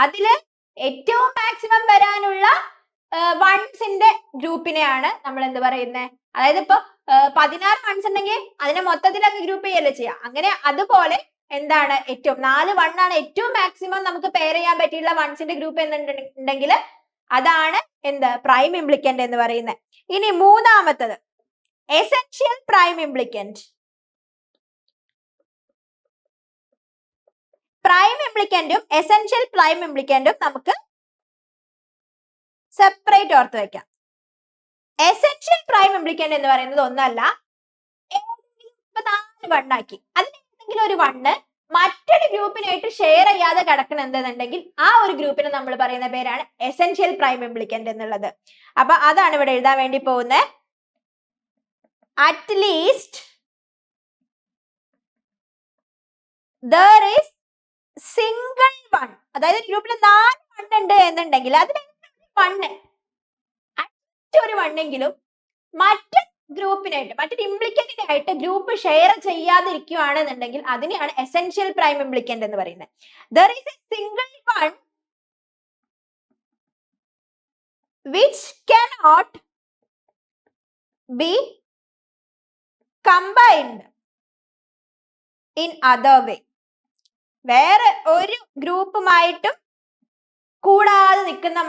അതില് ഏറ്റവും മാക്സിമം വരാനുള്ള വൺസിന്റെ ഗ്രൂപ്പിനെയാണ് നമ്മൾ എന്ത് പറയുന്നത്? അതായത് ഇപ്പൊ 16 വൺസ് ഉണ്ടെങ്കിൽ അതിനെ മൊത്തത്തിൽ അങ്ങ് ഗ്രൂപ്പ് ചെയ്യല്ലേ ചെയ്യാം. അങ്ങനെ അതുപോലെ എന്താണ് ഏറ്റവും 4 1 ആണ് ഏറ്റവും മാക്സിമം നമുക്ക് പെയർ ചെയ്യാൻ പറ്റിയുള്ള വൺസിന്റെ ഗ്രൂപ്പ് എന്നുണ്ടെങ്കിൽ അതാണ് എന്ത്? പ്രൈം ഇംപ്ലിക്കന്റ് എന്ന് പറയുന്നത്. ഇനി മൂന്നാമത്തത് എസെൻഷ്യൽ പ്രൈം ഇംപ്ലിക്കന്റ്. പ്രൈം ഇംപ്ലിക്കന്റും എസെൻഷ്യൽ പ്രൈം ഇംപ്ലിക്കന്റും നമുക്ക് സെപ്പറേറ്റ് ഓർത്ത് വെക്കാം. എസെൻഷ്യൽ പ്രൈം ഇംപ്ലിക്കന്റ് എന്ന് പറയുന്നത് ഒന്നല്ല, ഏതെങ്കിലും 4 വണ്ണാക്കി അതിലെന്തെങ്കിലും ഒരു വണ്ണ് മറ്റൊരു ഗ്രൂപ്പിനായിട്ട് ഷെയർ ചെയ്യാതെ കിടക്കണം എന്തെന്നുണ്ടെങ്കിൽ ആ ഒരു ഗ്രൂപ്പിനെ നമ്മൾ പറയുന്ന പേരാണ് എസെൻഷ്യൽ പ്രൈം ഇംപ്ലിക്കന്റ് എന്നുള്ളത്. അപ്പൊ അതാണ് ഇവിടെ എഴുതാൻ വേണ്ടി പോകുന്നത്. At least there is single one, അതായത് ഗ്രൂപ്പിൽ 4 വണ്ണുണ്ട് എന്നുണ്ടെങ്കിൽ അതിൽ ഒരു വണ്ണെങ്കിലും മറ്റു ഗ്രൂപ്പിനായിട്ട് മറ്റൊരു ഇംപ്ലിക്കന്റിനായിട്ട് ഗ്രൂപ്പ് ഷെയർ ചെയ്യാതിരിക്കുകയാണെന്നുണ്ടെങ്കിൽ അതിനെയാണ് എസെൻഷ്യൽ പ്രൈം ഇംപ്ലിക്കന്റ് എന്ന് പറയുന്നത്. there is a single one which cannot be combined in other way. വേറെ ഒരു ഗ്രൂപ്പുമായിട്ടും കൂടാതെ നിൽക്കുന്ന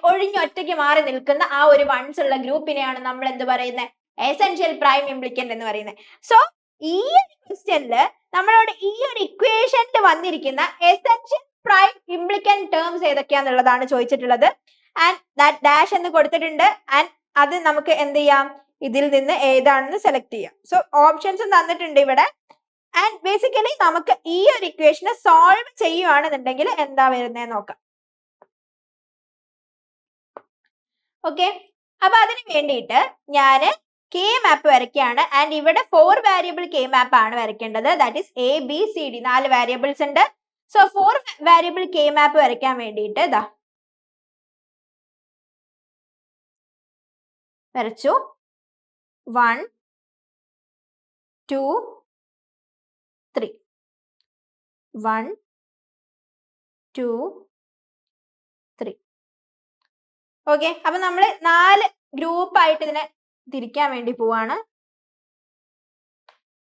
ഒഴിഞ്ഞൊറ്റയ്ക്ക് മാറി നിൽക്കുന്ന ആ ഒരു വൺസ് ഉള്ള ഗ്രൂപ്പിനെയാണ് നമ്മൾ എന്ത് പറയുന്നത്? എസെൻഷ്യൽ പ്രൈം ഇംപ്ലിക്കന്റ് എന്ന് പറയുന്നത്. സോ ഈ ഒരു ക്വസ്റ്റ്യനില് നമ്മളോട് ഈ ഒരു ഇക്വേഷനിൽ വന്നിരിക്കുന്ന എസെൻഷ്യൽ പ്രൈം ഇംപ്ലിക്കന്റ് ടേംസ് ഏതൊക്കെയാന്നുള്ളതാണ് ചോദിച്ചിട്ടുള്ളത്. ആൻഡ് ദാറ്റ് ഡാഷ് എന്ന് കൊടുത്തിട്ടുണ്ട്. ആൻഡ് അത് നമുക്ക് എന്ത് ചെയ്യാം? ഇതിൽ നിന്ന് ഏതാണെന്ന് സെലക്ട് ചെയ്യാം. സോ ഓപ്ഷൻസ് തന്നിട്ടുണ്ട് ഇവിടെ. ആൻഡ് ബേസിക്കലി നമുക്ക് ഈ ഒരു ഇക്വേഷനെ സോൾവ് ചെയ്യുകയാണെന്നുണ്ടെങ്കിൽ എന്താ വരുന്നത് നോക്കാം. ഓക്കെ, അപ്പൊ അതിന് വേണ്ടിയിട്ട് ഞാൻ കെ മാപ്പ് വരയ്ക്കുകയാണ്. ആൻഡ് ഇവിടെ 4 വേരിയബിൾ കെ മാപ്പ് ആണ് വരയ്ക്കേണ്ടത്. That is A B C D 4 variables ഉണ്ട്. സോ 4 വേരിയബിൾ കെ മാപ്പ് വരയ്ക്കാൻ വേണ്ടിയിട്ട് ഇതാ വരച്ചു. 1 2 3 1 2 3. ഓക്കെ, അപ്പൊ നമ്മൾ 4 ഗ്രൂപ്പ് ആയിട്ട് ഇതിനെ തിരിക്കാൻ വേണ്ടി പോവാണ്.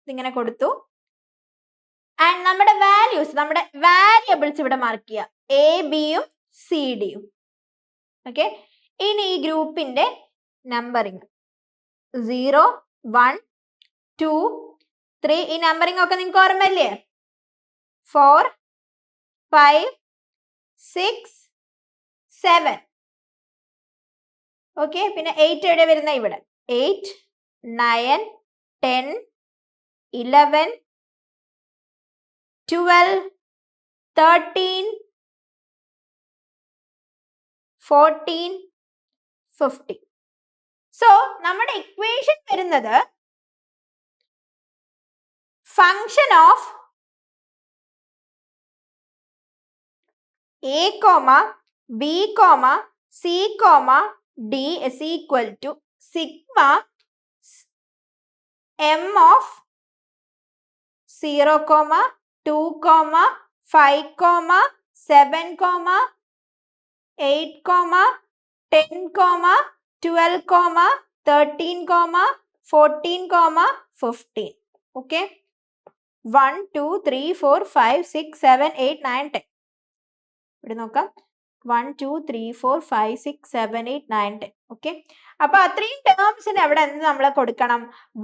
ഇതിങ്ങനെ കൊടുത്തു. ആൻഡ് നമ്മുടെ വാല്യൂസ്, നമ്മുടെ വാരിയബിൾസ് ഇവിടെ മാർക്ക് ചെയ്യുക, എ ബിയും സി ഡിയും. ഓക്കെ, ഇനി ഈ ഗ്രൂപ്പിന്റെ നമ്പറിങ് 0 1 2 3. ഈ നമ്പറിങ് ഒക്കെ നിങ്ങൾക്ക് ഓർമ്മയില്ലേ? 4 5 6 7. ഓക്കെ, പിന്നെ 8 എവിടെ വരുന്ന? ഇവിടെ 8 9 10 11 12 13 14 15. സോ നമ്മുടെ ഇക്വേഷൻ വരുന്നത് function of a, b, c, d is equal to sigma m of 0, 2, 5, 7, 8, 10, 12, 13, 14, 15. Okay, 1 2 3 4 5 6 7 8 9 10. ഇവിടെ നോക്കാം, 1 2 3 4 5 6 7 8 9 10. ഓക്കെ, അപ്പൊ അത്രയും ടേംസിന് അവിടെ എന്ത് നമ്മൾ കൊടുക്കണം?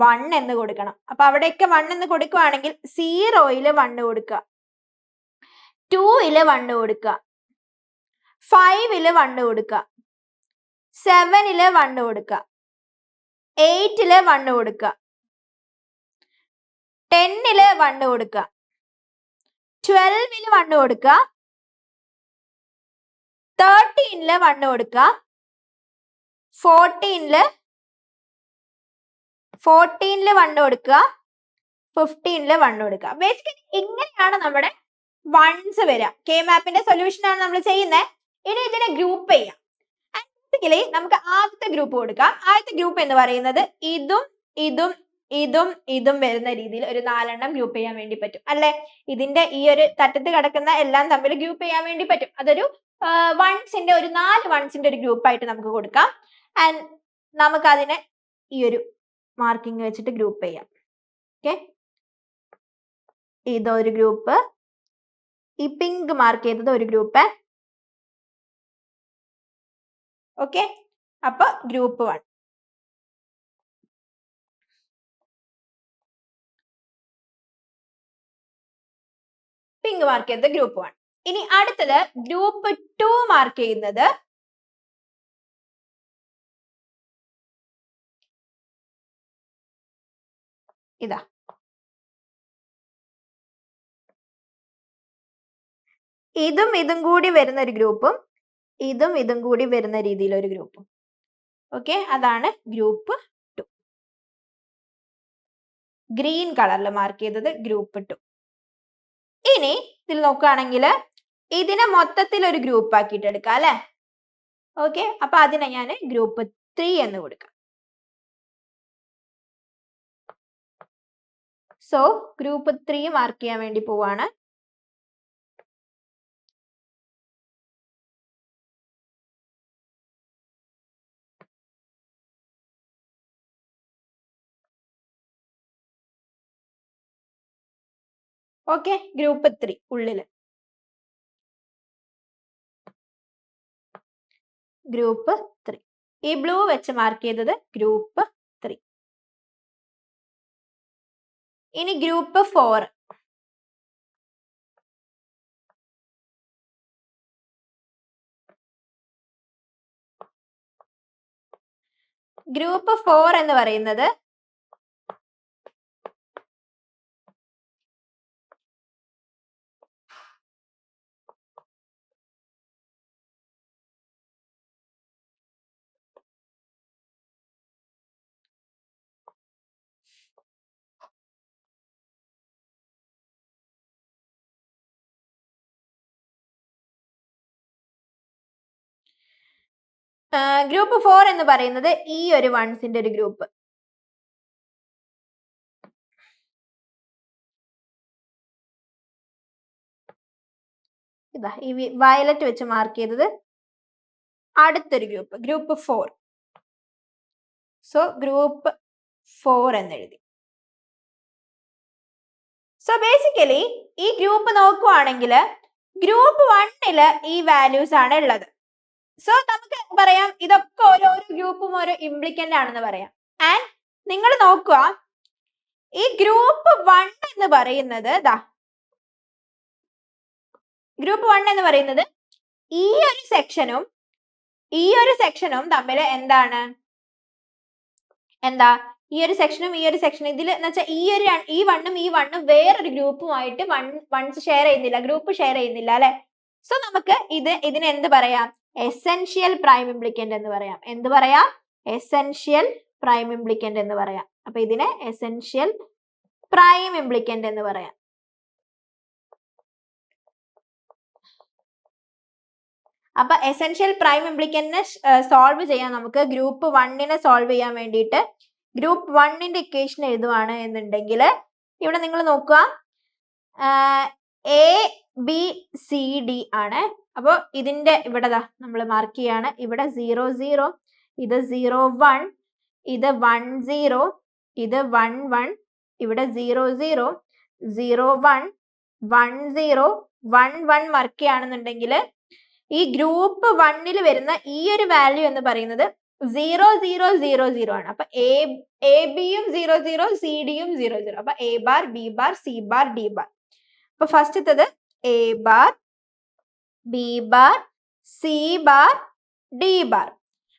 1 എന്ന് കൊടുക്കണം. അപ്പൊ അവിടെയൊക്കെ 1 എന്ന് കൊടുക്കുകയാണെങ്കിൽ 0 1 കൊടുക്കുക, 2 1 കൊടുക്കുക, 5 1 കൊടുക്കുക, 7 1 കൊടുക്കുക, 8 1 കൊടുക്കുക, 10 1 കൊടുക്കുക, 12 1 കൊടുക്കുക, 13 1 കൊടുക്കുക, 14 1 കൊടുക്കുക, 15 1 കൊടുക്കുക. ബേസിക്കലി ഇങ്ങനെയാണ് നമ്മുടെ വൺസ് വരാം. കെ മാപ്പിന്റെ സൊല്യൂഷൻ ആണ് നമ്മൾ ചെയ്യുന്നത്. ഇനി ഇതിനെ ഗ്രൂപ്പ് ചെയ്യാം. ബേസിക്കലി നമുക്ക് ആദ്യത്തെ ഗ്രൂപ്പ് കൊടുക്കാം. ആദ്യത്തെ ഗ്രൂപ്പ് എന്ന് പറയുന്നത് ഇതും ഇതും ഇതും ഇതും വരുന്ന രീതിയിൽ ഒരു 4 എണ്ണം ഗ്രൂപ്പ് ചെയ്യാൻ വേണ്ടി പറ്റും അല്ലെ. ഇതിന്റെ ഈ ഒരു തട്ടത്ത് കിടക്കുന്ന എല്ലാം തമ്മിൽ ഗ്രൂപ്പ് ചെയ്യാൻ വേണ്ടി പറ്റും. അതൊരു വൺസിന്റെ ഒരു 4 വൺസിന്റെ ഒരു ഗ്രൂപ്പ് ആയിട്ട് നമുക്ക് കൊടുക്കാം. ആൻഡ് നമുക്ക് അതിനെ ഈ ഒരു മാർക്കിംഗ് വെച്ചിട്ട് ഗ്രൂപ്പ് ചെയ്യാം. ഓക്കെ, ഇതൊരു ഗ്രൂപ്പ്, ഈ പിങ്ക് മാർക്ക് ചെയ്തത് ഒരു ഗ്രൂപ്പ്. ഓക്കെ, അപ്പൊ ഗ്രൂപ്പ് 1. പിങ്ക് മാർക്ക് ചെയ്തത് ഗ്രൂപ്പ് 1. ഇനി അടുത്തത് ഗ്രൂപ്പ് 2 മാർക്ക് ചെയ്യുന്നത് ഇതാ. ഇതും ഇതും കൂടി വരുന്ന ഒരു ഗ്രൂപ്പും ഇതും ഇതും കൂടി വരുന്ന രീതിയിൽ ഒരു ഗ്രൂപ്പും. ഓക്കെ, അതാണ് ഗ്രൂപ്പ് 2. ഗ്രീൻ കളറിൽ മാർക്ക് ചെയ്തത് ഗ്രൂപ്പ് 2. ഇനി ഇതിൽ നോക്കുകയാണെങ്കിൽ ഇതിനെ മൊത്തത്തിൽ ഒരു ഗ്രൂപ്പ് ആക്കിയിട്ട് എടുക്കാം അല്ലെ. ഓക്കെ, അപ്പൊ അതിനെ ഞാൻ ഗ്രൂപ്പ് 3 എന്ന് കൊടുക്കാം. സോ ഗ്രൂപ്പ് 3 മാർക്ക് ചെയ്യാൻ വേണ്ടി പോവാണ്. ഓക്കെ, ഗ്രൂപ്പ് 3 ഉള്ളില് ഗ്രൂപ്പ് 3. ഈ ബ്ലൂ വെച്ച് മാർക്ക് ചെയ്തത് ഗ്രൂപ്പ് 3. ഇനി ഗ്രൂപ്പ് 4. ഗ്രൂപ്പ് 4 എന്ന് പറയുന്നത് ഗ്രൂപ്പ് 4 എന്ന് പറയുന്നത് ഈ ഒരു വൺസിന്റെ ഒരു ഗ്രൂപ്പ്. ഇതാ ഈ വയലറ്റ് വെച്ച് മാർക്ക് ചെയ്തത് അടുത്തൊരു ഗ്രൂപ്പ്, ഗ്രൂപ്പ് 4. സോ ഗ്രൂപ്പ് 4 എന്ന് എഴുതി. സോ ബേസിക്കലി ഈ ഗ്രൂപ്പ് നോക്കുവാണെങ്കിൽ ഗ്രൂപ്പ് 1 ഈ വാല്യൂസ് ആണ് ഉള്ളത്. സോ നമുക്ക് പറയാം ഇതൊക്കെ ഓരോരോ ഗ്രൂപ്പും ഓരോ ഇംപ്ലിക്കന്റ് ആണെന്ന് പറയാം. ആൻഡ് നിങ്ങൾ നോക്കുക, ഈ ഗ്രൂപ്പ് 1 എന്ന് പറയുന്നത് ഗ്രൂപ്പ് 1 എന്ന് പറയുന്നത് ഈ ഒരു സെക്ഷനും തമ്മിൽ എന്താണ് ഈ ഒരു സെക്ഷനും ഇതിൽ എന്ന് വെച്ചാൽ ഈ വണ്ണും വേറൊരു ഗ്രൂപ്പുമായിട്ട് വൺസ് ഷെയർ ചെയ്യുന്നില്ല, ഗ്രൂപ്പ് ഷെയർ ചെയ്യുന്നില്ല അല്ലെ. സോ നമുക്ക് ഇതിനെ എന്ത് പറയാം? എസെൻഷ്യൽ പ്രൈം ഇംപ്ലിക്കന്റ് എന്ന് പറയാം. എന്ത് പറയാം? എസെൻഷ്യൽ പ്രൈം ഇംപ്ലിക്കന്റ് എന്ന് പറയാം. അപ്പൊ ഇതിനെ എസെൻഷ്യൽ പ്രൈം ഇംപ്ലിക്കന്റ് എന്ന് പറയാം. അപ്പൊ എസെൻഷ്യൽ പ്രൈം ഇംപ്ലിക്കന്റിനെ സോൾവ് ചെയ്യാൻ നമുക്ക് ഗ്രൂപ്പ് 1 സോൾവ് ചെയ്യാൻ വേണ്ടിയിട്ട് ഗ്രൂപ്പ് 1 ഇക്വേഷൻ എഴുതുവാണ് എന്നുണ്ടെങ്കിൽ ഇവിടെ നിങ്ങൾ നോക്കുക, എ ബി സി ഡി ആണ്. അപ്പോൾ ഇതിന്റെ ഇവിടെ നമ്മൾ മാർക്ക് ചെയ്യാണ്. ഇവിടെ 0 0, ഇത് 0 1, ഇത് 1 0, ഇത് 1 1, ഇവിടെ 0 0 0 1 1 0 1 1 മാർക്ക് ചെയ്യുകയാണെന്നുണ്ടെങ്കിൽ ഈ ഗ്രൂപ്പ് 1 വരുന്ന ഈ ഒരു വാല്യൂ എന്ന് പറയുന്നത് 0 0 0 0 ആണ്. അപ്പൊ എ ബിയും 0 0, സി ഡിയും 0 0. അപ്പൊ A bar, B bar, C bar, D bar. അപ്പൊ ഫസ്റ്റത്തത് A bar, B bar, C bar, D bar.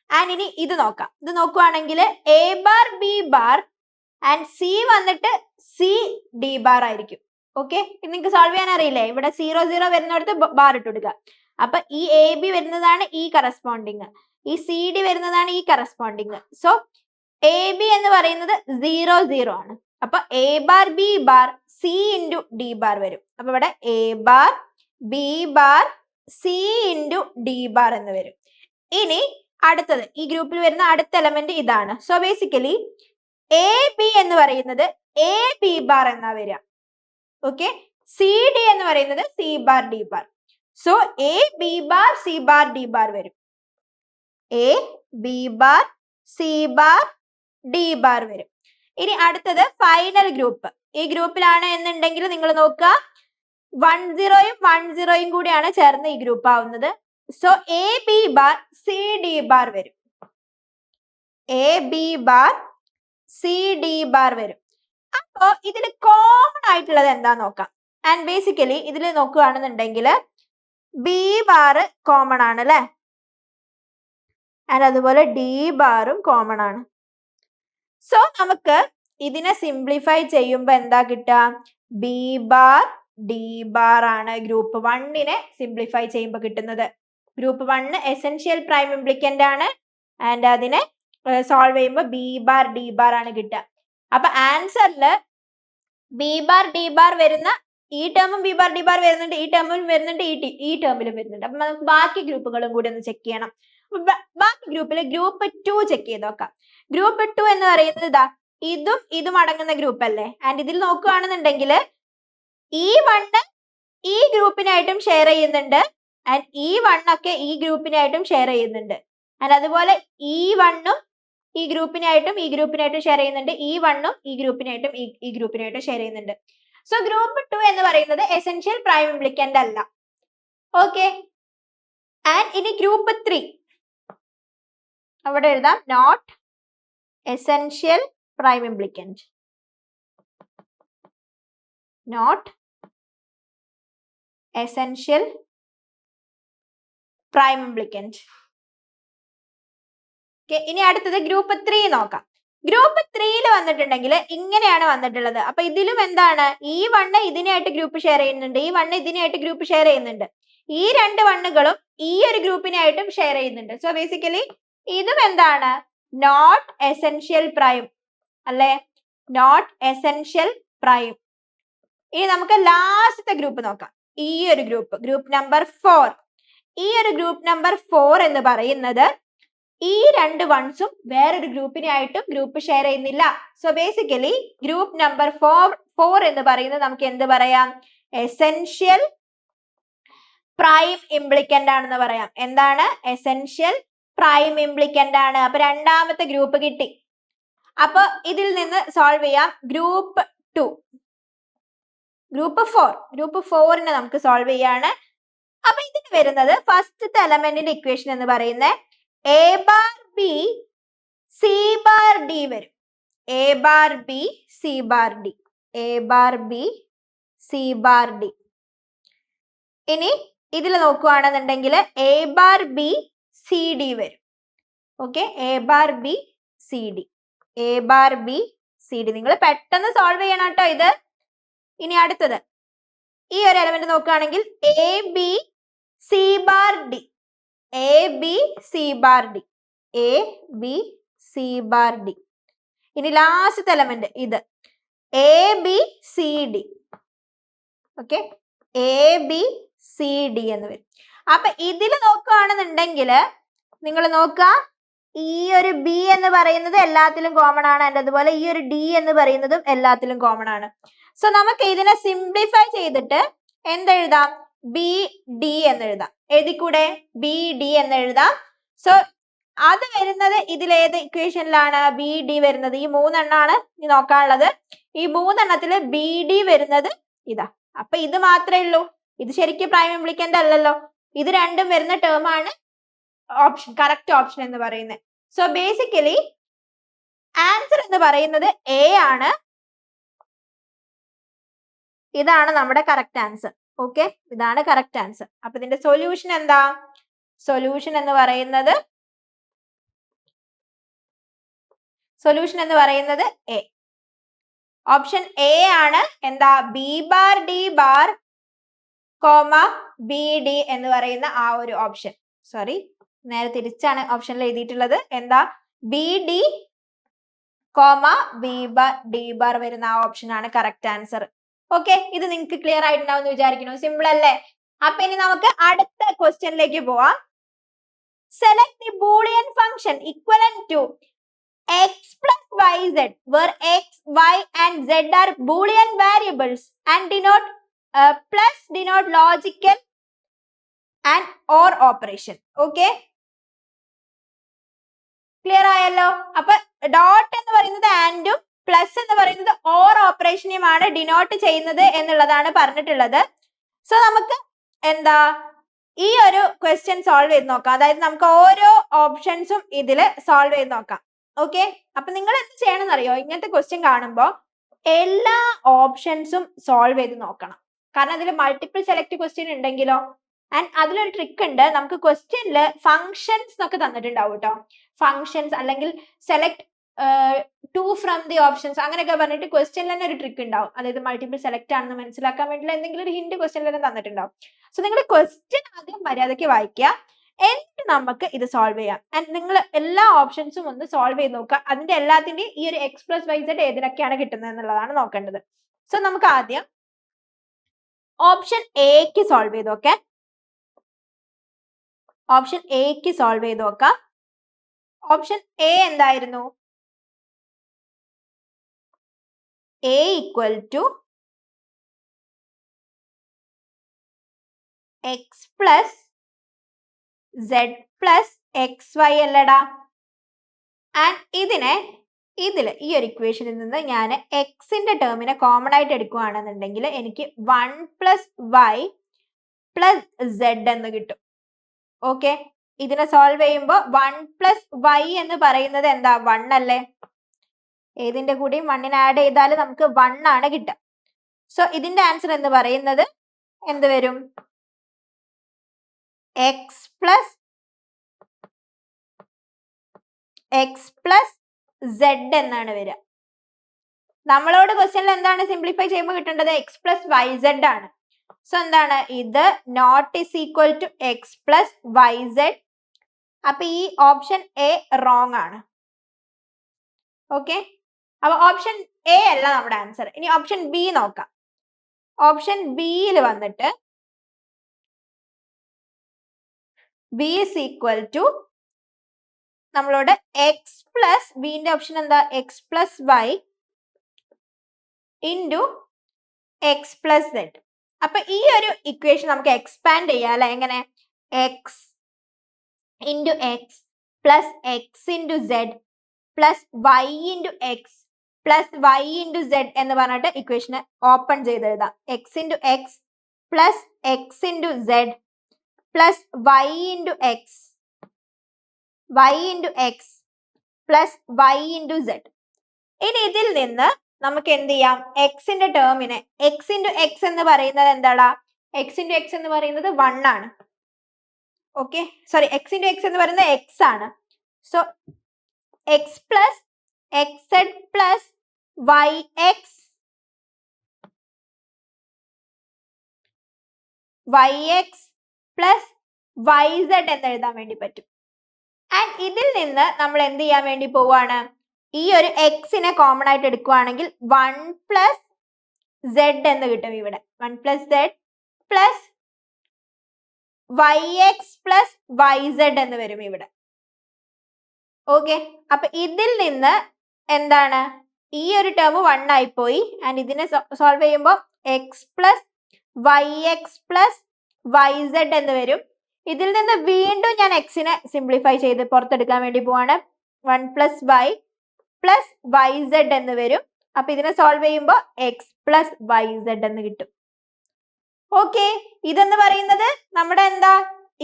And ഇനി ഇത് നോക്കാം. ഇത് നോക്കുവാണെങ്കിൽ A bar, B bar and C വന്നിട്ട് സി ഡി ബാർ ആയിരിക്കും. ഓക്കെ, നിങ്ങൾക്ക് സോൾവ് ചെയ്യാൻ അറിയില്ലേ? ഇവിടെ 0 0 വരുന്നിടത്ത് ബാർ ഇട്ട് കൊടുക്കുക. അപ്പൊ ഈ എ ബി വരുന്നതാണ് ഈ കറസ്പോണ്ടിങ്, ഈ സി ഡി വരുന്നതാണ് ഈ കറസ്പോണ്ടിങ്. സോ എ ബി എന്ന് പറയുന്നത് 0 0 ആണ്. അപ്പൊ A bar B bar C into D bar വരും. അപ്പൊ ഇവിടെ A bar B bar C into D bar എന്ന് വരും. ഇനി അടുത്തത് ഈ ഗ്രൂപ്പിൽ വരുന്ന അടുത്ത എലമെന്റ് ഇതാണ്. സോ ബേസിക്കലി എ ബി എന്ന് പറയുന്നത് എ ബി ബാർ എന്നാ വരിക. ഓക്കെ, സി ഡി എന്ന് പറയുന്നത് C bar D bar. So A B bar C bar D bar വരും. A B bar C bar D bar വരും. ഇനി അടുത്തത് ഫൈനൽ ഗ്രൂപ്പ്. ഈ ഗ്രൂപ്പിലാണ് എന്നുണ്ടെങ്കിൽ നിങ്ങൾ നോക്കുക 10യും 10യും കൂടിയാണ് ചേർന്ന് ഈ ഗ്രൂപ്പ് ആവുന്നത്. So A B bar C D bar വരും. A B bar C D bar വരും. അപ്പോ ഇതിൽ കോമൺ ആയിട്ടുള്ളത് എന്താ നോക്കാം. ആൻഡ് ബേസിക്കലി ഇതിൽ നോക്കുകയാണെന്നുണ്ടെങ്കിൽ ബി ബാർ കോമൺ ആണ് അല്ലെ, ആൻഡ് അതുപോലെ ഡി ബാറും കോമൺ ആണ്. സോ നമുക്ക് ഇതിനെ സിംപ്ലിഫൈ ചെയ്യുമ്പോൾ എന്താ കിട്ടുക? ബി ബാർ ഡി ബാർ ആണ് ഗ്രൂപ്പ് 1നെ സിംപ്ലിഫൈ ചെയ്യുമ്പോൾ കിട്ടുന്നത്. ഗ്രൂപ്പ് 1 എസെൻഷ്യൽ പ്രൈം ഇംപ്ലിക്കന്റ് ആണ്, ആൻഡ് അതിനെ സോൾവ് ചെയ്യുമ്പോൾ ബി ബാർ ഡി ബാർ ആണ് കിട്ടുക. അപ്പൊ ആൻസറിൽ ബി ബാർ ഡി ബാർ വരുന്ന ഈ ടേമും ബി ബാർ ഡി ബാർ വരുന്നുണ്ട്, ഈ ടേമിലും വരുന്നുണ്ട്, ഈ ടേമിലും വരുന്നുണ്ട്. അപ്പൊ നമുക്ക് ബാക്കി ഗ്രൂപ്പുകളും കൂടി ഒന്ന് ചെക്ക് ചെയ്യണം. ബാക്കി ഗ്രൂപ്പിൽ ഗ്രൂപ്പ് 2 ചെക്ക് ചെയ്ത് നോക്കാം. ഗ്രൂപ്പ് 2 എന്ന് പറയുന്നത് ഇതാ ഇതും അടങ്ങുന്ന ഗ്രൂപ്പ് അല്ലേ. ആൻഡ് ഇതിൽ നോക്കുകയാണെന്നുണ്ടെങ്കിൽ ഈ 1 ഈ ഗ്രൂപ്പിനായിട്ടും ഷെയർ ചെയ്യുന്നുണ്ട്, ആൻഡ് ഈ 1 ഒക്കെ ഈ ഗ്രൂപ്പിനായിട്ടും ഷെയർ ചെയ്യുന്നുണ്ട്, ആൻഡ് അതുപോലെ ഈ 1ഉം ഈ ഗ്രൂപ്പിനായിട്ടും ഷെയർ ചെയ്യുന്നുണ്ട്, ഈ 1ഉം ഈ ഗ്രൂപ്പിനായിട്ടും ഈ ഗ്രൂപ്പിനായിട്ടും ഷെയർ ചെയ്യുന്നുണ്ട്. സോ ഗ്രൂപ്പ് 2 എന്ന് പറയുന്നത് എസെൻഷ്യൽ പ്രൈം ഇംപ്ലിക്കന്റ് അല്ല. ഓക്കെ, ആൻഡ് ഇനി ഗ്രൂപ്പ് 3 അവിടെ എഴുതാം not essential prime implicant. Not essential prime implicant. ഇനി അടുത്തത് ഗ്രൂപ്പ് 3 നോക്കാം. ഗ്രൂപ്പ് 3 വന്നിട്ടുണ്ടെങ്കിൽ ഇങ്ങനെയാണ് വന്നിട്ടുള്ളത്. അപ്പൊ ഇതിലും എന്താണ്? ഈ 1 ഇതിനായിട്ട് ഗ്രൂപ്പ് ഷെയർ ചെയ്യുന്നുണ്ട്, ഈ 1 ഇതിനായിട്ട് ഗ്രൂപ്പ് ഷെയർ ചെയ്യുന്നുണ്ട്, ഈ 2 1കളും ഈ ഒരു ഗ്രൂപ്പിനായിട്ടും ഷെയർ ചെയ്യുന്നുണ്ട്. സോ ബേസിക്കലി ഇതും എന്താണ്? നോട്ട് എസെൻഷ്യൽ പ്രൈം അല്ലെ, നോട്ട് എസെൻഷ്യൽ പ്രൈം. ഇനി നമുക്ക് ലാസ്റ്റത്തെ ഗ്രൂപ്പ് നോക്കാം. ഈ ഒരു ഗ്രൂപ്പ് നമ്പർ 4. ഈ ഒരു ഗ്രൂപ്പ് നമ്പർ 4 എന്ന് പറയുന്നത് ഈ 2 1സും വേറൊരു ഗ്രൂപ്പിനായിട്ടും ഗ്രൂപ്പ് ഷെയർ ചെയ്യുന്നില്ല. സോ ബേസിക്കലി ഗ്രൂപ്പ് നമ്പർ 4 എന്ന് പറയുന്നത് നമുക്ക് എന്ത് പറയാം? എസെൻഷ്യൽ പ്രൈം ഇംപ്ലിക്കന്റ് ആണെന്ന് പറയാം. എന്താണ്? എസെൻഷ്യൽ പ്രൈം ഇംപ്ലിക്കന്റ് ആണ്. അപ്പൊ രണ്ടാമത്തെ ഗ്രൂപ്പ് കിട്ടി. അപ്പൊ ഇതിൽ നിന്ന് സോൾവ് ചെയ്യാം. ഗ്രൂപ്പ് 2, ഗ്രൂപ്പ് 4നെ നമുക്ക് സോൾവ് ചെയ്യാണ്. അപ്പൊ ഇതിന് വരുന്നത് ഫസ്റ്റത്തെ എലമെന്റിന്റെ ഇക്വേഷൻ എന്ന് പറയുന്നത് A bar B C bar D വരും. A bar B C bar D, A bar B C bar D. ഇനി ഇതിൽ നോക്കുകയാണെന്നുണ്ടെങ്കിൽ A bar B C D വരും. Okay, A bar B C D, A bar B C D. നിങ്ങൾ പെട്ടെന്ന് solve ചെയ്യണം കേട്ടോ ഇത്. ഇനി അടുത്തത് ഈ ഒരു എലമെന്റ് നോക്കുകയാണെങ്കിൽ A B C bar D, A B C bar D, A B C bar D. ഇനി ലാസ്റ്റത്തെ എലമെന്റ് ഇത് A B C D. Okay, A B C D എന്ന് വരും. അപ്പൊ ഇതിൽ നോക്കുകയാണെന്നുണ്ടെങ്കിൽ നിങ്ങൾ നോക്കുക, ഈ ഒരു ബി എന്ന് പറയുന്നത് എല്ലാത്തിലും കോമൺ ആണ്, and അതുപോലെ ഈ ഒരു ഡി എന്ന് പറയുന്നതും എല്ലാത്തിലും കോമൺ ആണ്. സോ നമുക്ക് ഇതിനെ സിംപ്ലിഫൈ ചെയ്തിട്ട് എന്തെഴുതാം? ബി ഡി എന്ന് എഴുതാം. എഴുതിക്കൂടെ? ബി ഡി എന്ന് എഴുതാം. സോ അത് വരുന്നത് ഇതിലേത് ഇക്വേഷനിലാണ് ബി ഡി വരുന്നത്? ഈ 3 എണ്ണമാണ് ഇനി നോക്കാനുള്ളത്. ഈ 3 എണ്ണത്തില് ബി ഡി വരുന്നത് ഇതാ. അപ്പൊ ഇത് മാത്രമേ ഉള്ളൂ. ഇത് ശരിക്കും പ്രൈം ഇംപ്ലിക്കന്റ് അല്ലല്ലോ. ഇത് രണ്ടും വരുന്ന ടേം ആണ് ഓപ്ഷൻ, കറക്റ്റ് ഓപ്ഷൻ എന്ന് പറയുന്നത്. സോ ബേസിക്കലി ആൻസർ എന്ന് പറയുന്നത് എ ആണ്. ഇതാണ് നമ്മുടെ കറക്റ്റ് ആൻസർ. ഓക്കെ, ഇതാണ് കറക്റ്റ് ആൻസർ. അപ്പൊ ഇതിന്റെ സൊല്യൂഷൻ എന്താ? സൊല്യൂഷൻ എന്ന് പറയുന്നത് എ. ഓപ്ഷൻ എ ആണ്. എന്താ? B bar D bar comma B D എന്ന് പറയുന്ന ആ ഒരു ഓപ്ഷൻ. സോറി, നേരെ തിരിച്ചാണ് ഓപ്ഷനിൽ എഴുതിയിട്ടുള്ളത്. എന്താ? B D comma B bar D bar വരുന്ന ആ ഓപ്ഷൻ ആണ് കറക്റ്റ് ആൻസർ. ഓക്കെ, ഇത് നിങ്ങൾക്ക് ക്ലിയർ ആയിട്ടുണ്ടാവും എന്ന് വിചാരിക്കുന്നു. സിമ്പിൾ അല്ലേ? അപ്പൊ ഇനി നമുക്ക് അടുത്ത ക്വസ്റ്റ്യനിലേക്ക് പോവാം. Select the Boolean function equivalent to x plus yz where x, y and z are boolean variables and denote logical and or operation. Okay, clear ആയല്ലോ? അപ്പൊ ഡോട്ട് എന്ന് പറയുന്നത് ആൻഡും പ്ലസ് എന്ന് പറയുന്നത് ഓർ ഓപ്പറേഷനെയുമാണ് ഡിനോട്ട് ചെയ്യുന്നത് എന്നുള്ളതാണ് പറഞ്ഞിട്ടുള്ളത്. സോ നമുക്ക് എന്താ ഈ ഒരു ക്വസ്റ്റ്യൻ സോൾവ് ചെയ്ത് നോക്കാം. അതായത് നമുക്ക് ഓരോ ഓപ്ഷൻസും ഇതിൽ സോൾവ് ചെയ്ത് നോക്കാം. ഓക്കെ, അപ്പൊ നിങ്ങൾ എന്ത് ചെയ്യണം എന്നറിയോ? ഇങ്ങനത്തെ ക്വസ്റ്റ്യൻ കാണുമ്പോൾ എല്ലാ ഓപ്ഷൻസും സോൾവ് ചെയ്ത് നോക്കണം. കാരണം അതിൽ മൾട്ടിപ്പിൾ സെലക്ട് ക്വസ്റ്റ്യൻ ഉണ്ടെങ്കിലോ. ആൻഡ് അതിലൊരു ട്രിക്ക് ഉണ്ട്. നമുക്ക് ക്വസ്റ്റ്യനിൽ ഫങ്ഷൻസ് എന്നൊക്കെ തന്നിട്ടുണ്ടാവും കേട്ടോ. ഫങ്ഷൻസ് അല്ലെങ്കിൽ select to from the options അങ്ങനെയൊക്കെ പറഞ്ഞിട്ട് ക്വസ്റ്റ്യനിൽ തന്നെ ഒരു ട്രിക്ക് ഉണ്ടാവും. അതായത് മൾട്ടിപ്പിൾ സെലക്ട് ആണെന്ന് മനസ്സിലാക്കാൻ വേണ്ടിയുള്ള എന്തെങ്കിലും ഒരു ഹിന്റ് ക്വസ്റ്റ്യനിൽ തന്നെ തന്നിട്ടുണ്ടാവും. സോ നിങ്ങൾ ക്വസ്റ്റ്യൻ ആദ്യം മര്യാദയ്ക്ക് വായിക്കുക, എന്നിട്ട് നമുക്ക് ഇത് സോൾവ് ചെയ്യാം. ആൻഡ് നിങ്ങൾ എല്ലാ ഓപ്ഷൻസും ഒന്ന് സോൾവ് ചെയ്ത് നോക്കുക. അതിന്റെ എല്ലാത്തിന്റെയും ഈ ഒരു എക്സ് പ്ലസ് വൈ സെഡ് ഏതിനൊക്കെയാണ് കിട്ടുന്നത് എന്നുള്ളതാണ് നോക്കേണ്ടത്. സോ നമുക്ക് ആദ്യം ഓപ്ഷൻ എക്ക് സോൾവ് ചെയ്ത് നോക്കാം. ഓപ്ഷൻ എക്ക് സോൾവ് ചെയ്ത് നോക്കാം. ഓപ്ഷൻ എ എന്തായിരുന്നു? A equal to X plus z plus X Y അല്ലടാ. ആൻഡ് ഇതില് ഈ ഒരു ഇക്വേഷനിൽ നിന്ന് ഞാൻ എക്സിന്റെ ടേമിനെ കോമൺ ആയിട്ട് എടുക്കുകയാണെന്നുണ്ടെങ്കിൽ എനിക്ക് 1 പ്ലസ് വൈ പ്ലസ് z എന്ന് കിട്ടും. ഓക്കെ, ഇതിനെ സോൾവ് ചെയ്യുമ്പോൾ 1 പ്ലസ് വൈ എന്ന് പറയുന്നത് എന്താ? 1 അല്ലേ? ഏതിന്റെ കൂടിയും 1 ആഡ് ചെയ്താൽ നമുക്ക് 1 ആണ് കിട്ടുക. സോ ഇതിന്റെ ആൻസർ എന്ന് പറയുന്നത് എന്ത് വരും? എക്സ് പ്ലസ് z എന്നാണ് വരിക. നമ്മളോട് ക്വസ്റ്റ്യനിൽ എന്താണ് സിംപ്ലിഫൈ ചെയ്യുമ്പോൾ കിട്ടേണ്ടത്? എക്സ് പ്ലസ് വൈ സെഡ് ആണ്. സോ എന്താണ് ഇത്? Not is equal to X plus Y Z. അപ്പൊ ഈ ഓപ്ഷൻ എ റോങ് ആണ്. ഓക്കെ, അപ്പൊ ഓപ്ഷൻ എ അല്ല നമ്മുടെ ആൻസർ. ഇനി ഓപ്ഷൻ ബി നോക്കാം. ഓപ്ഷൻ ബിയിൽ വന്നിട്ട് ബി ഇസ് ഈക്വൽ ടു നമ്മളോട് എക്സ് പ്ലസ് ബിന്റെ ഓപ്ഷൻ എന്താ? X plus Y into X plus Z. അപ്പൊ ഈ ഒരു ഇക്വേഷൻ നമുക്ക് എക്സ്പാൻഡ് ചെയ്യാം അല്ലെ? എങ്ങനെ? X into X plus X into Z plus Y into X plus Y into Z എന്ന് പറഞ്ഞിട്ട് ഇക്വേഷന് ഓപ്പൺ ചെയ്ത് എഴുതാം. X into X plus X into Z plus Y into X plus Y into Z. ഇനി ഇതിൽ നിന്ന് നമുക്ക് എന്ത് ചെയ്യാം? എക്സിന്റെ ടേമിനെ എക്സ് ഇൻറ്റു എക്സ് എന്ന് പറയുന്നത് എന്താടാ? എക്സ് ഇൻറ്റു എക്സ് എന്ന് പറയുന്നത് 1 ആണ്. Okay, sorry, X into X എന്ന് പറയുന്നത് എക്സ് ആണ്. So X plus X Z plus Y X plus Y Z എന്ന് എഴുതാൻ വേണ്ടി പറ്റും. ആൻഡ് ഇതിൽ നിന്ന് നമ്മൾ എന്ത് ചെയ്യാൻ വേണ്ടി പോവാണ്? ഈ ഒരു എക്സിനെ കോമൺ ആയിട്ട് എടുക്കുകയാണെങ്കിൽ 1 പ്ലസ് സെഡ് എന്ന് കിട്ടും. ഇവിടെ 1 plus Z plus Y X plus Y Z എന്ന് വരും ഇവിടെ. ഓക്കെ, അപ്പൊ ഇതിൽ നിന്ന് എന്താണ്? ഈ ഒരു ടേം 1 ആയിപ്പോയി. ആൻഡ് ഇതിനെ സോൾവ് ചെയ്യുമ്പോൾ X plus Y X plus Y Z എന്ന് വരും. ഇതിൽ നിന്ന് വീണ്ടും ഞാൻ എക്സിനെ സിംപ്ലിഫൈ ചെയ്ത് പുറത്തെടുക്കാൻ വേണ്ടി പോവാണ്. 1 പ്ലസ് വൈ സെഡ് എന്ന് വരും. അപ്പൊ ഇതിനെ സോൾവ് ചെയ്യുമ്പോൾ എക്സ് പ്ലസ് വൈ സെഡ് എന്ന് കിട്ടും. ഓക്കെ, ഇതെന്ന് പറയുന്നത് നമ്മുടെ എന്താ?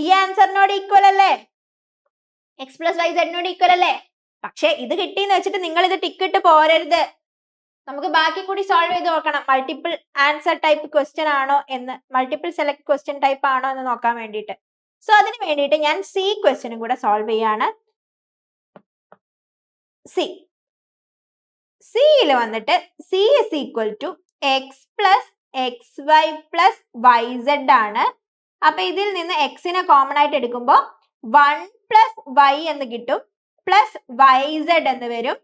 ഈ ആൻസറിനോട് ഈക്വൽ അല്ലേ? എക്സ് പ്ലസ് വൈ സെഡിനോട് ഈക്വൽ അല്ലേ? പക്ഷെ ഇത് കിട്ടിയെന്ന് വെച്ചിട്ട് നിങ്ങൾ ഇത് ടിക്കിട്ട് പോരരുത്. നമുക്ക് ബാക്കി കൂടി സോൾവ് ചെയ്ത് നോക്കണം. മൾട്ടിപ്പിൾ ആൻസർ ടൈപ്പ് ക്വസ്റ്റ്യൻ ആണോ എന്ന്, മൾട്ടിപ്പിൾ സെലക്ട് ക്വസ്റ്റ്യൻ ടൈപ്പ് ആണോ എന്ന് നോക്കാൻ വേണ്ടിയിട്ട്. സോ അതിന് വേണ്ടിയിട്ട് ഞാൻ സി ക്വസ്റ്റ്യനും കൂടെ സോൾവ് ചെയ്യാണ്. സിയിൽ വന്നിട്ട് C is equal to X plus X Y plus Y Z ആണ്. അപ്പൊ ഇതിൽ നിന്ന് എക്സിനെ കോമൺ ആയിട്ട് എടുക്കുമ്പോൾ 1 പ്ലസ് വൈ എന്ന് കിട്ടും പ്ലസ് വൈ സെഡ് എന്ന് വരും.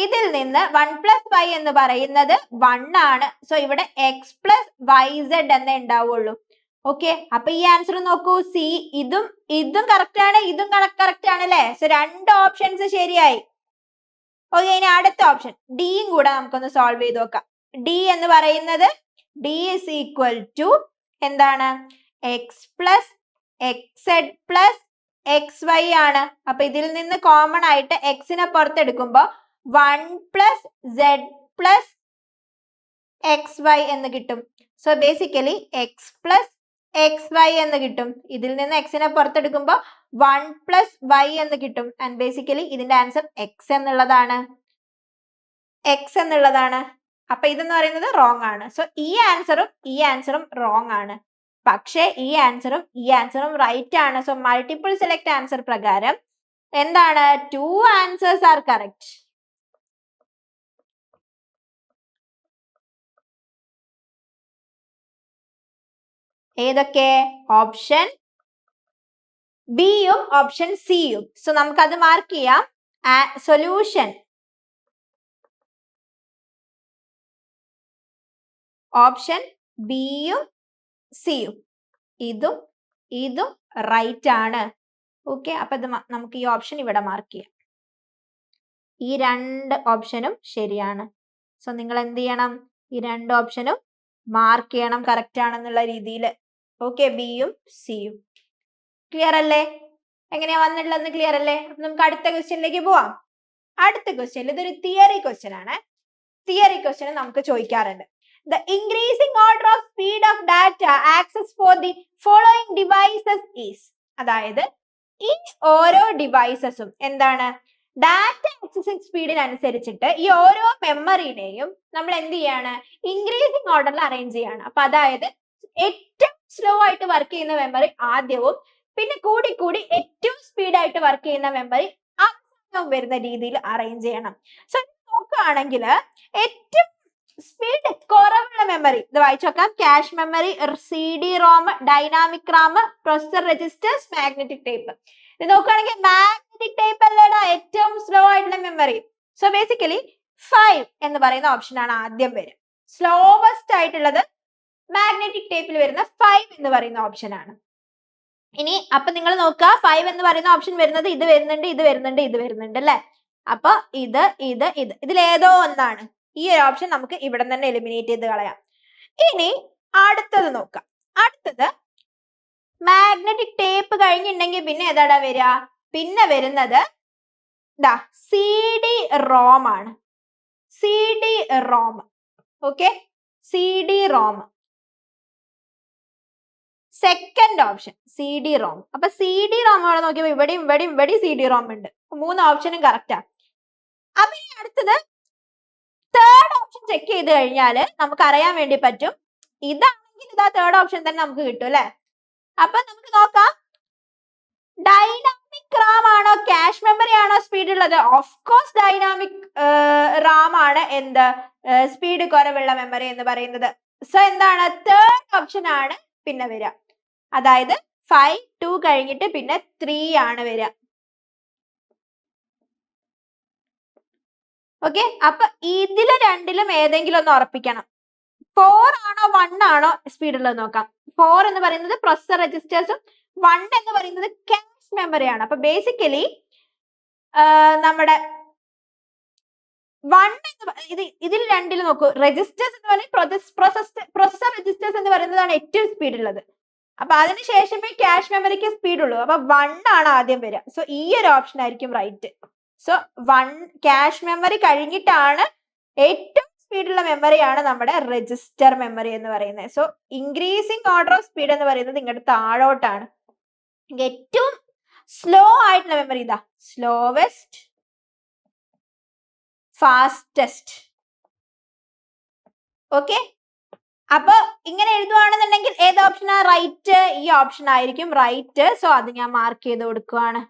ഇതിൽ നിന്ന് 1 പ്ലസ് വൈ എന്ന് പറയുന്നത് 1 ആണ്. സോ ഇവിടെ എക്സ് പ്ലസ് വൈ സെഡ് എന്നേ ഉണ്ടാവുള്ളൂ. ഓക്കെ, അപ്പൊ ഈ ആൻസർ നോക്കൂ, സി ഇതും കറക്റ്റ് ആണ്, ഇതും കറക്റ്റ് ആണ് അല്ലെ. സോ രണ്ട് ഓപ്ഷൻസ് ശരിയായി. ഓക്കെ, ഇനി അടുത്ത ഓപ്ഷൻ ഡിയും കൂടെ നമുക്കൊന്ന് സോൾവ് ചെയ്ത് നോക്കാം. ഡി എന്ന് പറയുന്നത് ഡി ഇസ് ഈക്വൽ ടു എന്താണ്, X plus X Z plus X Y ആണ്. അപ്പൊ ഇതിൽ നിന്ന് കോമൺ ആയിട്ട് എക്സിനെ പുറത്തെടുക്കുമ്പോ 1 plus Z plus X Y എന്ന് കിട്ടും. So basically X plus X Y എന്ന് കിട്ടും. ഇതിൽ നിന്ന് എക്സിനെ പുറത്തെടുക്കുമ്പോ 1 പ്ലസ് വൈ എന്ന് കിട്ടും. ആൻഡ് ബേസിക്കലി ഇതിന്റെ ആൻസർ എക്സ് എന്നുള്ളതാണ്. അപ്പൊ ഇതെന്ന് പറയുന്നത് റോങ് ആണ്. സോ ഈ ആൻസറും റോങ് ആണ്. പക്ഷേ ഈ ആൻസറും റൈറ്റ് ആണ്. സോ മൾട്ടിപ്പിൾ സെലക്ട് ആൻസർ പ്രകാരം എന്താണ്, 2 ആൻസേഴ്സ് ആർ കറക്റ്റ്. ഏതൊക്കെ? ഓപ്ഷൻ ബിയും ഓപ്ഷൻ സിയും. സോ നമുക്കത് മാർക്ക് ചെയ്യാം. സൊല്യൂഷൻ ഓപ്ഷൻ ബിയും സിയും, ഇതും റൈറ്റ് ആണ്. ഓക്കെ, അപ്പൊ ഇത് നമുക്ക് ഈ ഓപ്ഷൻ ഇവിടെ മാർക്ക് ചെയ്യാം. ഈ രണ്ട് ഓപ്ഷനും ശരിയാണ്. സോ നിങ്ങൾ എന്ത് ചെയ്യണം, ഈ രണ്ട് ഓപ്ഷനും മാർക്ക് ചെയ്യണം കറക്റ്റ് ആണെന്നുള്ള രീതിയിൽ. ഓക്കെ, ബിയും സിയും. ക്ലിയർ അല്ലേ? എങ്ങനെയാ വന്നിട്ടുള്ളതെന്ന് ക്ലിയർ അല്ലേ? അപ്പൊ നമുക്ക് അടുത്ത ക്വസ്റ്റ്യനിലേക്ക് പോവാം. അടുത്ത ക്വസ്റ്റ്യൻ ഇതൊരു തിയറി ക്വസ്റ്റ്യൻ ആണ്. തിയറി ക്വസ്റ്റ്യൻ നമുക്ക് ചോദിക്കാറുണ്ട്. The increasing order of speed of data access for the following devices is. അതായത് ഈ ഓരോ ഡിവൈസസും എന്താണ്, ഡാറ്റ ആക്സസിങ് സ്പീഡിനനുസരിച്ചിട്ട് ഈ ഓരോ മെമ്മറിനെയും നമ്മൾ എന്ത് ചെയ്യാണ്, ഇൻക്രീസിങ് ഓർഡറിൽ അറേഞ്ച് ചെയ്യാണ്. അപ്പൊ അതായത് ഏറ്റവും സ്ലോ ആയിട്ട് വർക്ക് ചെയ്യുന്ന മെമ്മറി ആദ്യവും, പിന്നെ കൂടി ഏറ്റവും സ്പീഡായിട്ട് വർക്ക് ചെയ്യുന്ന മെമ്മറി അവസാനവും വരുന്ന രീതിയിൽ അറേഞ്ച് ചെയ്യണം. സോ നോക്കുകയാണെങ്കിൽ ഏറ്റവും സ്പീഡ് കുറവുള്ള മെമ്മറി ഇത് വായിച്ചു നോക്കാം. Cache memory, CD ROM, dynamic Ram, processor registers, magnetic tape. ഇത് നോക്കുകയാണെങ്കിൽ മാഗ്നറ്റിക് ടേപ്പ് അല്ലേടാ ഏറ്റവും സ്ലോ ആയിട്ടുള്ള മെമ്മറി. സോ ബേസിക്കലി 5 എന്ന് പറയുന്ന ഓപ്ഷൻ ആണ് ആദ്യം വരിക. സ്ലോവസ്റ്റ് ആയിട്ടുള്ളത് മാഗ്നറ്റിക് ടേപ്പിൽ വരുന്ന 5 എന്ന് പറയുന്ന ഓപ്ഷൻ ആണ്. ഇനി അപ്പൊ നിങ്ങൾ നോക്കുക, 5 എന്ന് പറയുന്ന ഓപ്ഷൻ വരുന്നത് ഇത് വരുന്നുണ്ട് അല്ലെ. അപ്പൊ ഇതിലേതോ ഒന്നാണ്. ഈ ഒരു ഓപ്ഷൻ നമുക്ക് ഇവിടെ തന്നെ എലിമിനേറ്റ് ചെയ്ത് കളയാം. ഇനി അടുത്തത് നോക്കാം. അടുത്തത് മാഗ്നറ്റിക് ടേപ്പ് കഴിഞ്ഞിട്ടുണ്ടെങ്കിൽ പിന്നെ ഏതാടാ വരിക? പിന്നെ വരുന്നത് CD ROM ആണ്. CD ROM. Okay, CD ROM second option CD ROM. അപ്പൊ CD ROM അവിടെ നോക്കിയപ്പോ ഇവിടെയും CD ROM ഉണ്ട്. 3 ഓപ്ഷനും കറക്റ്റാ. അപ്പൊ ഇനി അടുത്തത് തേർഡ് ഓപ്ഷൻ ചെക്ക് ചെയ്ത് കഴിഞ്ഞാൽ നമുക്ക് അറിയാൻ വേണ്ടി പറ്റും. ഇതാണെങ്കിൽ ഇതാ തേർഡ് ഓപ്ഷൻ തന്നെ നമുക്ക് കിട്ടും അല്ലെ. അപ്പൊ നമുക്ക് നോക്കാം, ഡൈനാമിക് റാം ആണോ ക്യാഷ് മെമ്മറി ആണോ സ്പീഡ് ഉള്ളത്? ഓഫ് കോഴ്സ് ഡൈനാമിക് റാം ആണ് എന്ത് സ്പീഡ് കുറവുള്ള മെമ്മറി എന്ന് പറയുന്നത്. സോ എന്താണ്, തേർഡ് ഓപ്ഷൻ ആണ് പിന്നെ വരിക. അതായത് 5, 2 കഴിഞ്ഞിട്ട് പിന്നെ 3 ആണ് വരിക. ഓക്കെ, അപ്പൊ ഇതില് രണ്ടിലും ഏതെങ്കിലും ഒന്ന് ഉറപ്പിക്കണം. 4 ആണോ 1 ആണോ സ്പീഡ് ഉള്ളത് നോക്കാം. 4 എന്ന് പറയുന്നത് പ്രൊസസർ രജിസ്റ്റേഴ്സും 1 എന്ന് പറയുന്നത് ക്യാഷ് മെമ്മറി ആണ്. അപ്പൊ ബേസിക്കലി നമ്മുടെ 1 ഇതിൽ രണ്ടിലും നോക്കൂ, രജിസ്റ്റേഴ്സ് എന്ന് പറയുന്നത് പ്രൊസസർ രജിസ്റ്റേഴ്സ് എന്ന് പറയുന്നതാണ് ഏറ്റവും സ്പീഡ് ഉള്ളത്. അപ്പൊ അതിനുശേഷമേ ക്യാഷ് മെമ്മറിക്ക് സ്പീഡ് ഉള്ളൂ. അപ്പൊ 1 ആണ് ആദ്യം വരിക. സോ ഈ ഒരു ഓപ്ഷൻ ആയിരിക്കും റൈറ്റ്. സോ 1 ക്യാഷ് മെമ്മറി കഴിഞ്ഞിട്ടാണ് ഏറ്റവും സ്പീഡുള്ള മെമ്മറിയാണ് നമ്മുടെ രജിസ്റ്റർ മെമ്മറി എന്ന് പറയുന്നത്. So increasing order of speed എന്ന് പറയുന്നത് ഇങ്ങോട്ട് താഴോട്ടാണ്. ഏറ്റവും സ്ലോ ആയിട്ടുള്ള മെമ്മറി ഇതാ, സ്ലോവസ്റ്റ്, ഫാസ്റ്റസ്റ്റ്. ഓക്കെ, അപ്പൊ ഇങ്ങനെ എഴുതുവാണെന്നുണ്ടെങ്കിൽ ഏത് ഓപ്ഷനാ റൈറ്റ്? ഈ ഓപ്ഷൻ ആയിരിക്കും റൈറ്റ്. സോ അത് ഞാൻ മാർക്ക് ചെയ്ത് കൊടുക്കുവാണ്.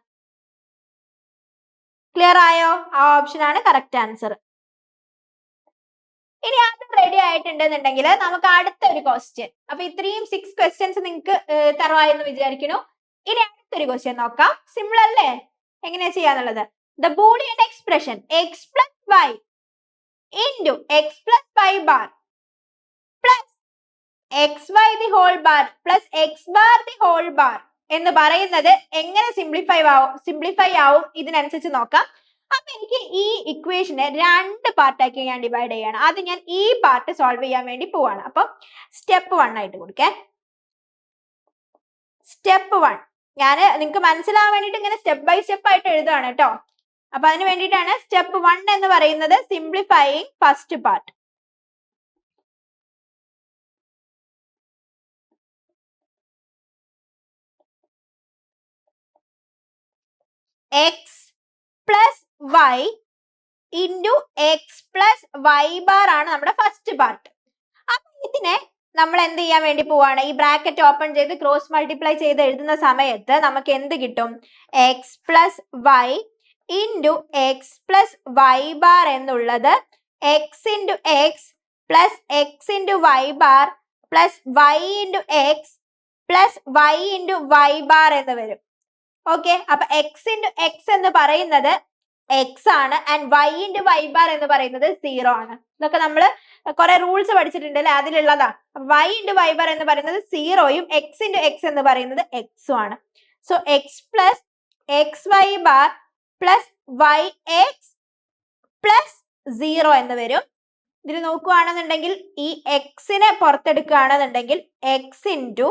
ക്ലിയർ ആയോ? ആ ഓപ്ഷൻ ആണ് കറക്റ്റ് ആൻസർ. ഇനി അത് റെഡി ആയിട്ടുണ്ടെന്നുണ്ടെങ്കിൽ നമുക്ക് അടുത്തൊരു ക്വസ്റ്റ്യൻ. അപ്പൊ ഇത്രയും 6 ക്വസ്റ്റ്യൻസ് നിങ്ങൾക്ക് തറവായെന്ന് വിചാരിക്കുന്നു. ഇനി അടുത്തൊരു ക്വസ്റ്റ്യൻ നോക്കാം. സിമ്പിൾ അല്ലേ? എങ്ങനെയാ ചെയ്യാന്നുള്ളത്. the Boolean expression x plus y into x plus y bar plus xy the whole bar plus x bar the whole bar എന്ന് പറയുന്നത് എങ്ങനെ സിംപ്ലിഫൈ ആവും ഇതിനനുസരിച്ച് നോക്കാം. അപ്പൊ എനിക്ക് ഈ ഇക്വേഷനെ 2 പാർട്ടാക്കി ഞാൻ ഡിവൈഡ് ചെയ്യാണ്. അത് ഞാൻ ഈ പാർട്ട് സോൾവ് ചെയ്യാൻ വേണ്ടി പോവാണ്. അപ്പൊ സ്റ്റെപ്പ് 1 ആയിട്ട് കൊടുക്കേ. സ്റ്റെപ്പ് 1 ഞാൻ നിങ്ങൾക്ക് മനസ്സിലാവാൻ വേണ്ടിയിട്ട് ഇങ്ങനെ സ്റ്റെപ്പ് ബൈ സ്റ്റെപ്പ് ആയിട്ട് എഴുതുകയാണ് കേട്ടോ. അപ്പൊ അതിന് വേണ്ടിയിട്ടാണ് സ്റ്റെപ്പ് 1 എന്ന് പറയുന്നത് simplifying first part. x plus y into x plus y bar ആണ് നമ്മുടെ ഫസ്റ്റ് പാർട്ട്. അപ്പൊ ഇതിനെ നമ്മൾ എന്ത് ചെയ്യാൻ വേണ്ടി പോവാണ്? ഈ ബ്രാക്കറ്റ് ഓപ്പൺ ചെയ്ത് ക്രോസ് മൾട്ടിപ്ലൈ ചെയ്ത് എഴുതുന്ന സമയത്ത് നമുക്ക് എന്ത് കിട്ടും? x plus y into x plus y bar എന്നുള്ളത് x into x plus x into y bar plus y into x plus y into y bar എന്ന് വരും. ഓക്കെ, അപ്പൊ x into x എന്ന് പറയുന്നത് x ആണ് and y into y bar എന്ന് പറയുന്നത് 0 ആണ്. ഇതൊക്കെ നമ്മൾ കുറെ റൂൾസ് പഠിച്ചിട്ടുണ്ട് അല്ലെ, അതിലുള്ളതാ. y into y bar എന്ന് പറയുന്നത് 0യും x into x എന്ന് പറയുന്നത് x ഉം ആണ്. So x plus xy bar plus yx plus 0 എന്ന് വരും. ഇതിൽ നോക്കുകയാണെന്നുണ്ടെങ്കിൽ ഈ എക്സിനെ പുറത്തെടുക്കുകയാണെന്നുണ്ടെങ്കിൽ x into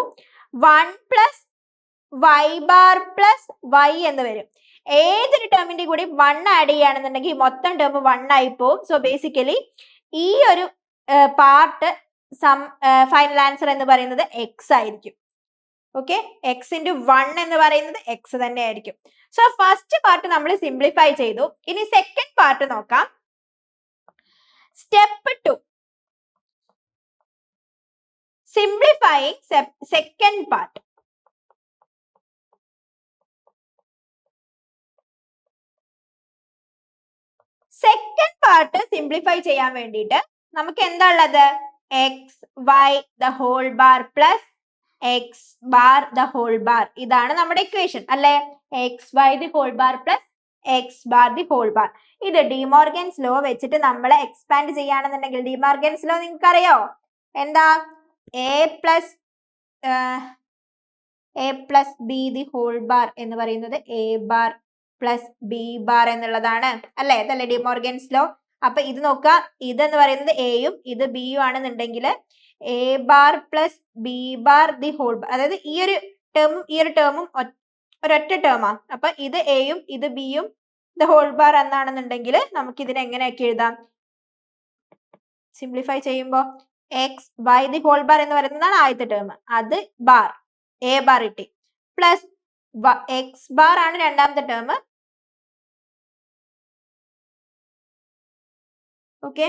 1 plus y bar plus y എന്ന് വരും. ഏതൊരു ടേമിന്റെ കൂടി 1 ആഡ് ചെയ്യുകയാണെന്നുണ്ടെങ്കിൽ മൊത്തം ടേം 1 ആയി പോകും. സോ ബേസിക്കലി ഈ ഒരു പാർട്ട് ഫൈനൽ ആൻസർ എന്ന് പറയുന്നത് x ആയിരിക്കും. ഓക്കെ, x into 1 എന്ന് പറയുന്നത് x തന്നെ ആയിരിക്കും. സോ ഫസ്റ്റ് പാർട്ട് നമ്മൾ സിംപ്ലിഫൈ ചെയ്തു. ഇനി സെക്കൻഡ് പാർട്ട് നോക്കാം. Step 2 simplifying second part. Second part simplify ചെയ്യാൻ വേണ്ടിയിട്ട് നമുക്ക് എന്താ ഉള്ളത്? X Y the whole bar plus X bar the whole bar. ഇതാണ് നമ്മുടെ ഇക്വേഷൻ അല്ലെ? X Y the whole bar plus X bar the whole bar. ഇത് ഡിമോർഗൻസ് ലോ വെച്ചിട്ട് നമ്മൾ എക്സ്പാൻഡ് ചെയ്യുകയാണെന്നുണ്ടെങ്കിൽ, ഡിമോർഗൻസ് ലോ നിങ്ങൾക്ക് അറിയോ എന്താ? A plus B the whole bar എന്ന് പറയുന്നത് A bar plus B bar എന്നുള്ളതാണ് അല്ലെ? അതല്ലേ ഡിമോർഗൻസ് ലോ. അപ്പൊ ഇത് നോക്കുക, ഇതെന്ന് പറയുന്നത് എയും ഇത് ബിയും ആണെന്നുണ്ടെങ്കിൽ A bar plus B bar the whole bar, അതായത് ഈ ഒരു ടേമും ഒരൊറ്റ ടേമാ. അപ്പൊ ഇത് എയും ഇത് ബിയും ദ ഹോൾ ബാർ എന്നാണെന്നുണ്ടെങ്കിൽ നമുക്ക് ഇതിനെ എങ്ങനെയൊക്കെ എഴുതാം? സിംപ്ലിഫൈ ചെയ്യുമ്പോൾ X Y the whole bar എന്ന് പറയുന്നതാണ് ആദ്യത്തെ ടേം, അത് ബാർ എ ബാർ ഇട്ടി പ്ലസ് എക്സ് ബാർ ആണ് രണ്ടാമത്തെ ടേം. ഓക്കെ,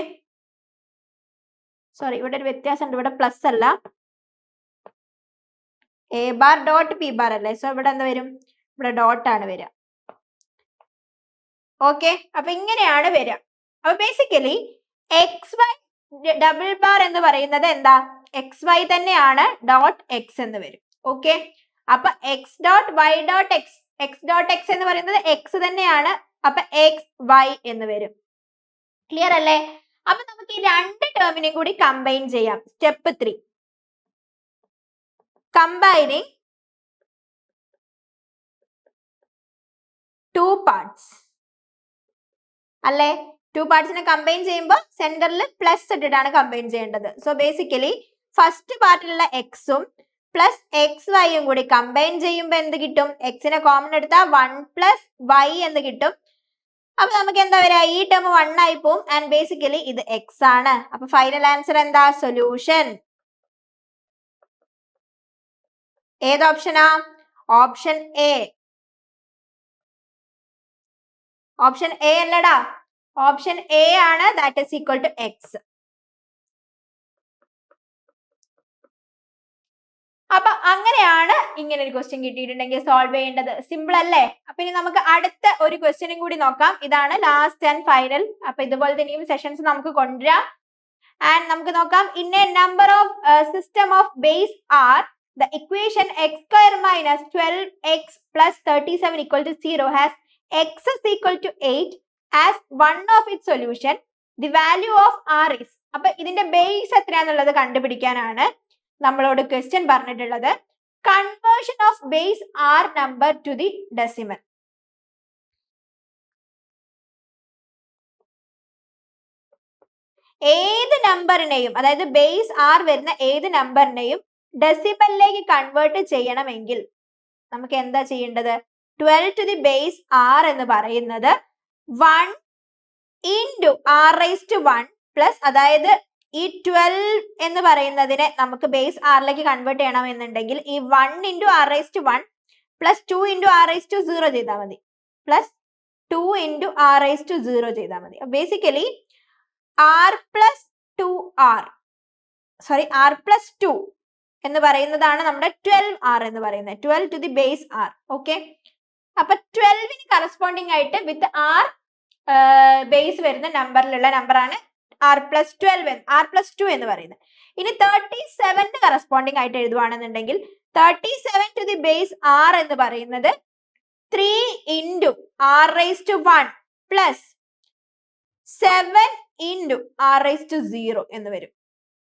സോറി ഇവിടെ ഒരു വ്യത്യാസമുണ്ട്, ഇവിടെ പ്ലസ് അല്ല, A bar dot P bar അല്ലേ? സോ ഇവിടെ എന്താ വരും? ഇവിടെ ഡോട്ട് ആണ് വരിക. ഓക്കെ, അപ്പൊ ഇങ്ങനെയാണ് വരിക. അപ്പൊ basically X Y double bar എന്ന് പറയുന്നത് എന്താ? എക്സ് വൈ തന്നെയാണ്, ഡോട്ട് എക്സ് എന്ന് വരും. ഓക്കെ, അപ്പൊ X dot Y dot X, X dot X എന്ന് പറയുന്നത് എക്സ് തന്നെയാണ്. അപ്പൊ എക്സ് വൈ എന്ന് വരും. ക്ലിയർ അല്ലേ? അപ്പൊ നമുക്ക് ഈ രണ്ട് ടേമിനെയും കൂടി കമ്പൈൻ ചെയ്യാം. സ്റ്റെപ്പ് 3 കമ്പൈനിങ് 2 പാർട്സ് അല്ലേ? 2 പാർട്സിനെ കമ്പൈൻ ചെയ്യുമ്പോൾ സെന്ററിൽ പ്ലസ് ഇട്ടിട്ടാണ് കമ്പൈൻ ചെയ്യേണ്ടത്. സോ ബേസിക്കലി ഫസ്റ്റ് പാർട്ടിലുള്ള എക്സും പ്ലസ് എക്സ് വൈയും കൂടി കമ്പൈൻ ചെയ്യുമ്പോൾ എന്ത് കിട്ടും? എക്സിനെ കോമൺ എടുത്താൽ 1 പ്ലസ് വൈ എന്ന് കിട്ടും. അപ്പൊ നമുക്ക് എന്താ വരിക? ഈ ടേം 1 ആയി പോവും ആൻഡ് ബേസിക്കലി ഇത് എക്സ് ആണ്. അപ്പൊ ഫൈനൽ ആൻസർ എന്താ? സൊല്യൂഷൻ ഏത് ഓപ്ഷനാ? Option A. ഓപ്ഷൻ എ അല്ലടാ, ഓപ്ഷൻ എ ആണ്. That is equal to X. അപ്പൊ അങ്ങനെയാണ് ഇങ്ങനെ ഒരു ക്വസ്റ്റ്യൻ കിട്ടിയിട്ടുണ്ടെങ്കിൽ സോൾവ് ചെയ്യേണ്ടത്. സിമ്പിൾ അല്ലേ? അപ്പൊ ഇനി നമുക്ക് അടുത്ത ഒരു ക്വസ്റ്റ്യനും കൂടി നോക്കാം. ഇതാണ് ലാസ്റ്റ് ആൻഡ് ഫൈനൽ. അപ്പൊ ഇതുപോലെ തന്നെയും സെഷൻസ് നമുക്ക് കൊണ്ടുവരാം. ആൻഡ് നമുക്ക് നോക്കാം. In a number of system of base R the equation x square minus 12x plus 37 equal to 0 has x is equal to 8 as one of its solution, the value of r is. അപ്പൊ ഇതിന്റെ base എത്രയാന്നുള്ളത് കണ്ടുപിടിക്കാനാണ് നമ്മളോട് question പറഞ്ഞിട്ടുള്ളത്. Conversion of base r number two the decimal. ഏത് നമ്പറിനെയും, അതായത് base r വരുന്ന ഏത് നമ്പറിനെയും ഡെസിമലിലേക്ക് convert ചെയ്യണമെങ്കിൽ നമുക്ക് എന്താ ചെയ്യേണ്ടത്? 12 to the base r എന്ന് പറയുന്നത് 1 into r raised to 1 plus, അതായത് ഈ 12 എന്ന് പറയുന്നതിനെ നമുക്ക് ബേസ് ആറിലേക്ക് കൺവേർട്ട് ചെയ്യണമെന്നുണ്ടെങ്കിൽ ഈ 1 into r raised to 1 plus 2 into r raised to 0 ചെയ്താൽ മതി, plus 2 into r raised to 0 ചെയ്താൽ മതി. Basically r plus 2r, sorry r plus 2 എന്ന് പറയുന്നതാണ് നമ്മുടെ 12r എന്ന് പറയുന്നത്, 12 to the base r. Okay, അപ്പൊ 12ന് കറസ്പോണ്ടിങ് ആയിട്ട് വിത്ത് r ബേസ് വരുന്ന നമ്പറിലുള്ള നമ്പറാണ് r plus 12, r plus 2 എന്ന് പറയുന്നത്. ഇനി 37ന് കറസ്പോണ്ടിങ് ആയിട്ട് എഴുതുവാണെന്നുണ്ടെങ്കിൽ 37 to the base r എന്ന് പറയുന്നത് 3 into r raised to 1 plus 7 into r raised to 0 എന്ന് വരും.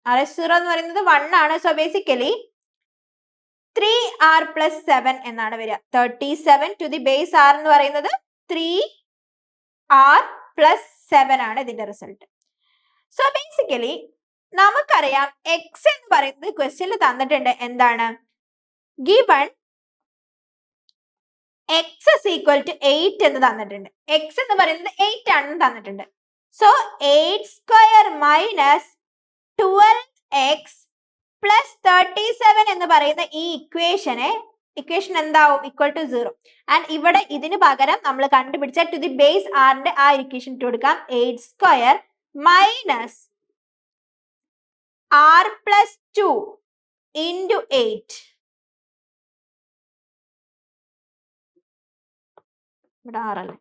r raised to 0 എന്ന് പറയുന്നത് 1 ആണ്. സോ ബേസിക്കലി 3r plus 7 എന്നാണ് വരിക. 37 to the base r എന്ന് പറയുന്നത് 3r plus 7 ആണ് ഇതിന്റെ റിസൾട്ട്. സോ ബേസിക്കലി നമുക്കറിയാം x എന്ന് പറയുന്നത് ക്വസ്റ്റ്യനിൽ തന്നിട്ടുണ്ട്. എന്താണ് given x is equal to 8 എന്ന് തന്നിട്ടുണ്ട്. x എന്ന് പറയുന്നത് 8 ആണെന്ന് തന്നിട്ടുണ്ട്. So 8 square minus 12x plus 37 എന്ന് പറയുന്ന ഈ ഇക്വേഷൻ എന്താവും? Equal to 0. ആൻഡ് ഇവിടെ ഇതിന് പകരം നമ്മൾ കണ്ടുപിടിച്ച ടു ദി ബേസ് ആറിന്റെ ആ ഇക്വേഷൻ ഇട്ട് കൊടുക്കാം. 8 square minus r plus 2 into 8. ഇവിടെ 6 അല്ലേ,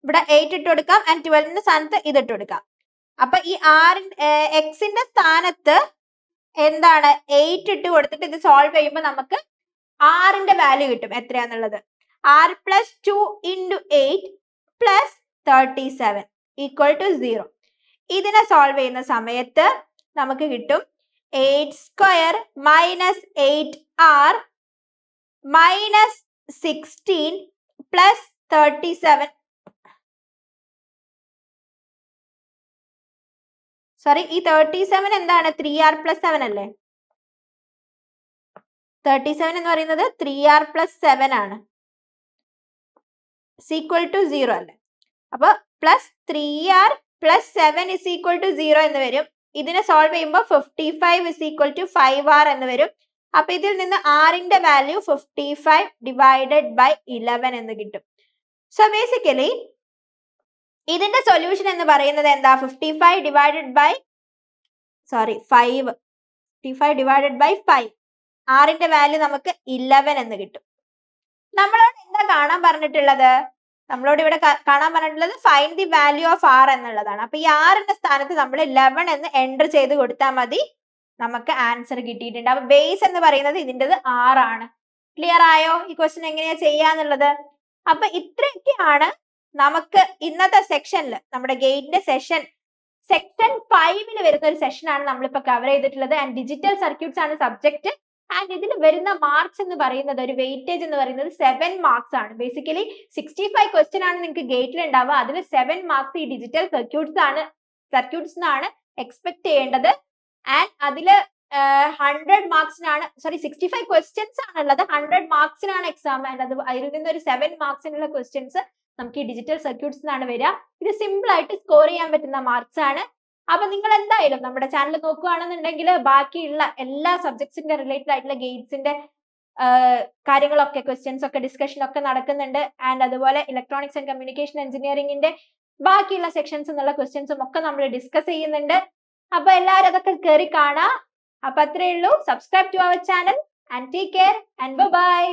ഇവിടെ 8 ഇട്ട് കൊടുക്കാം. ആൻഡ് 12ന്റെ സ്ഥാനത്ത് ഇത് ഇട്ട് കൊടുക്കാം. അപ്പൊ ഈ എക്സിന്റെ സ്ഥാനത്ത് എന്താണ് 8 ഇട്ട് കൊടുത്തിട്ട് ഇത് സോൾവ് ചെയ്യുമ്പോൾ നമുക്ക് ആറിന്റെ വാല്യൂ കിട്ടും എത്രയാന്നുള്ളത്. r plus 2 into 8 plus 37 equal to 0. ഇതിനെ സോൾവ് ചെയ്യുന്ന സമയത്ത് നമുക്ക് കിട്ടും 8 square minus 8r minus 16 plus 37. Sorry, ഈ 37 എന്താണ്? 3r plus 7 അല്ലേ? 37 എന്ന് പറയുന്നത് 3r plus 7 ആണ്. is equal to 0 അല്ലേ? അപ്പൊ plus 3r plus 7 is equal to 0 എന്ന് വരും. ഇതിനെ സോൾവ് ചെയ്യുമ്പോൾ 55 is equal to 5r എന്ന് വരും. അപ്പൊ ഇതിൽ നിന്ന് rന്റെ വാല്യൂ 55 divided by 11 എന്ന് കിട്ടും. സോ ബേസിക്കലി ഇതിന്റെ സൊല്യൂഷൻ എന്ന് പറയുന്നത് എന്താ? 55 divided by 5. 55 divided by 5. rന്റെ value നമുക്ക് 11 എന്ന് കിട്ടും. നമ്മളോട് എന്താ കാണാൻ പറഞ്ഞിട്ടുള്ളത്? നമ്മളോട് ഇവിടെ കാണാൻ പറഞ്ഞിട്ടുള്ളത് find the value of r എന്നുള്ളതാണ്. അപ്പൊ ഈ rന്റെ സ്ഥാനത്ത് നമ്മൾ 11 എന്ന് എൻ്റർ ചെയ്ത് കൊടുത്താൽ മതി, നമുക്ക് ആൻസർ കിട്ടിയിട്ടുണ്ട്. അപ്പൊ ബേസ് എന്ന് പറയുന്നത് ഇതിൻ്റെത് r ആണ്. ക്ലിയർ ആയോ ഈ ക്വസ്റ്റ്യൻ എങ്ങനെയാ ചെയ്യാന്നുള്ളത്? അപ്പൊ ഇത്രയൊക്കെയാണ് നമുക്ക് ഇന്നത്തെ സെക്ഷനിൽ, നമ്മുടെ ഗേറ്റിന്റെ സെക്ഷൻ 5 വരുന്ന ഒരു സെഷൻ ആണ് നമ്മളിപ്പോ കവർ ചെയ്തിട്ടുള്ളത്. ആൻഡ് ഡിജിറ്റൽ സർക്യൂട്ട്സ് ആണ് സബ്ജക്ട്. ആൻഡ് ഇതിൽ വരുന്ന മാർക്സ് എന്ന് പറയുന്നത്, ഒരു വെയിറ്റേജ് എന്ന് പറയുന്നത് 7 മാർക്സ് ആണ്. ബേസിക്കലി 65 ക്വസ്റ്റ്യൻ ആണ് നിങ്ങൾക്ക് ഗേറ്റിൽ ഉണ്ടാവുക. അതിൽ 7 മാർക്സ് ഈ ഡിജിറ്റൽ സർക്യൂട്ട്സ് ആണ് എക്സ്പെക്ട് ചെയ്യേണ്ടത്. ആൻഡ് അതില് 100 മാർക്സിനാണ്, 65 ക്വസ്റ്റ്യൻസ് ആണുള്ളത്. 100 മാർക്സിനാണ് എക്സാം. ആൻഡ് അതിൽ നിന്ന് ഒരു 7 മാർക്സിനുള്ള ക്വസ്റ്റ്യൻസ് നമുക്ക് ഈ ഡിജിറ്റൽ സർക്യൂട്ട്സ് എന്നാണ് വരിക. ഇത് സിമ്പിൾ ആയിട്ട് സ്കോർ ചെയ്യാൻ പറ്റുന്ന മാർക്സ് ആണ്. അപ്പൊ നിങ്ങൾ എന്തായാലും നമ്മുടെ ചാനൽ നോക്കുകയാണെന്നുണ്ടെങ്കിൽ ബാക്കിയുള്ള എല്ലാ സബ്ജക്ട്സിന്റെ റിലേറ്റഡ് ആയിട്ടുള്ള ഗേറ്റ്സിന്റെ കാര്യങ്ങളൊക്കെ, ക്വസ്റ്റ്യൻസ് ഒക്കെ, ഡിസ്കഷൻ ഒക്കെ നടക്കുന്നുണ്ട്. ആൻഡ് അതുപോലെ ഇലക്ട്രോണിക്സ് ആൻഡ് കമ്മ്യൂണിക്കേഷൻ എഞ്ചിനീയറിംഗിന്റെ ബാക്കിയുള്ള സെക്ഷൻസ് എന്നുള്ള ക്വസ്റ്റ്യൻസും ഒക്കെ നമ്മൾ ഡിസ്കസ് ചെയ്യുന്നുണ്ട്. അപ്പൊ എല്ലാവരും അതൊക്കെ കയറി കാണാം. അപ്പൊ അത്രയേ ഉള്ളൂ. Subscribe to our channel and take care and by.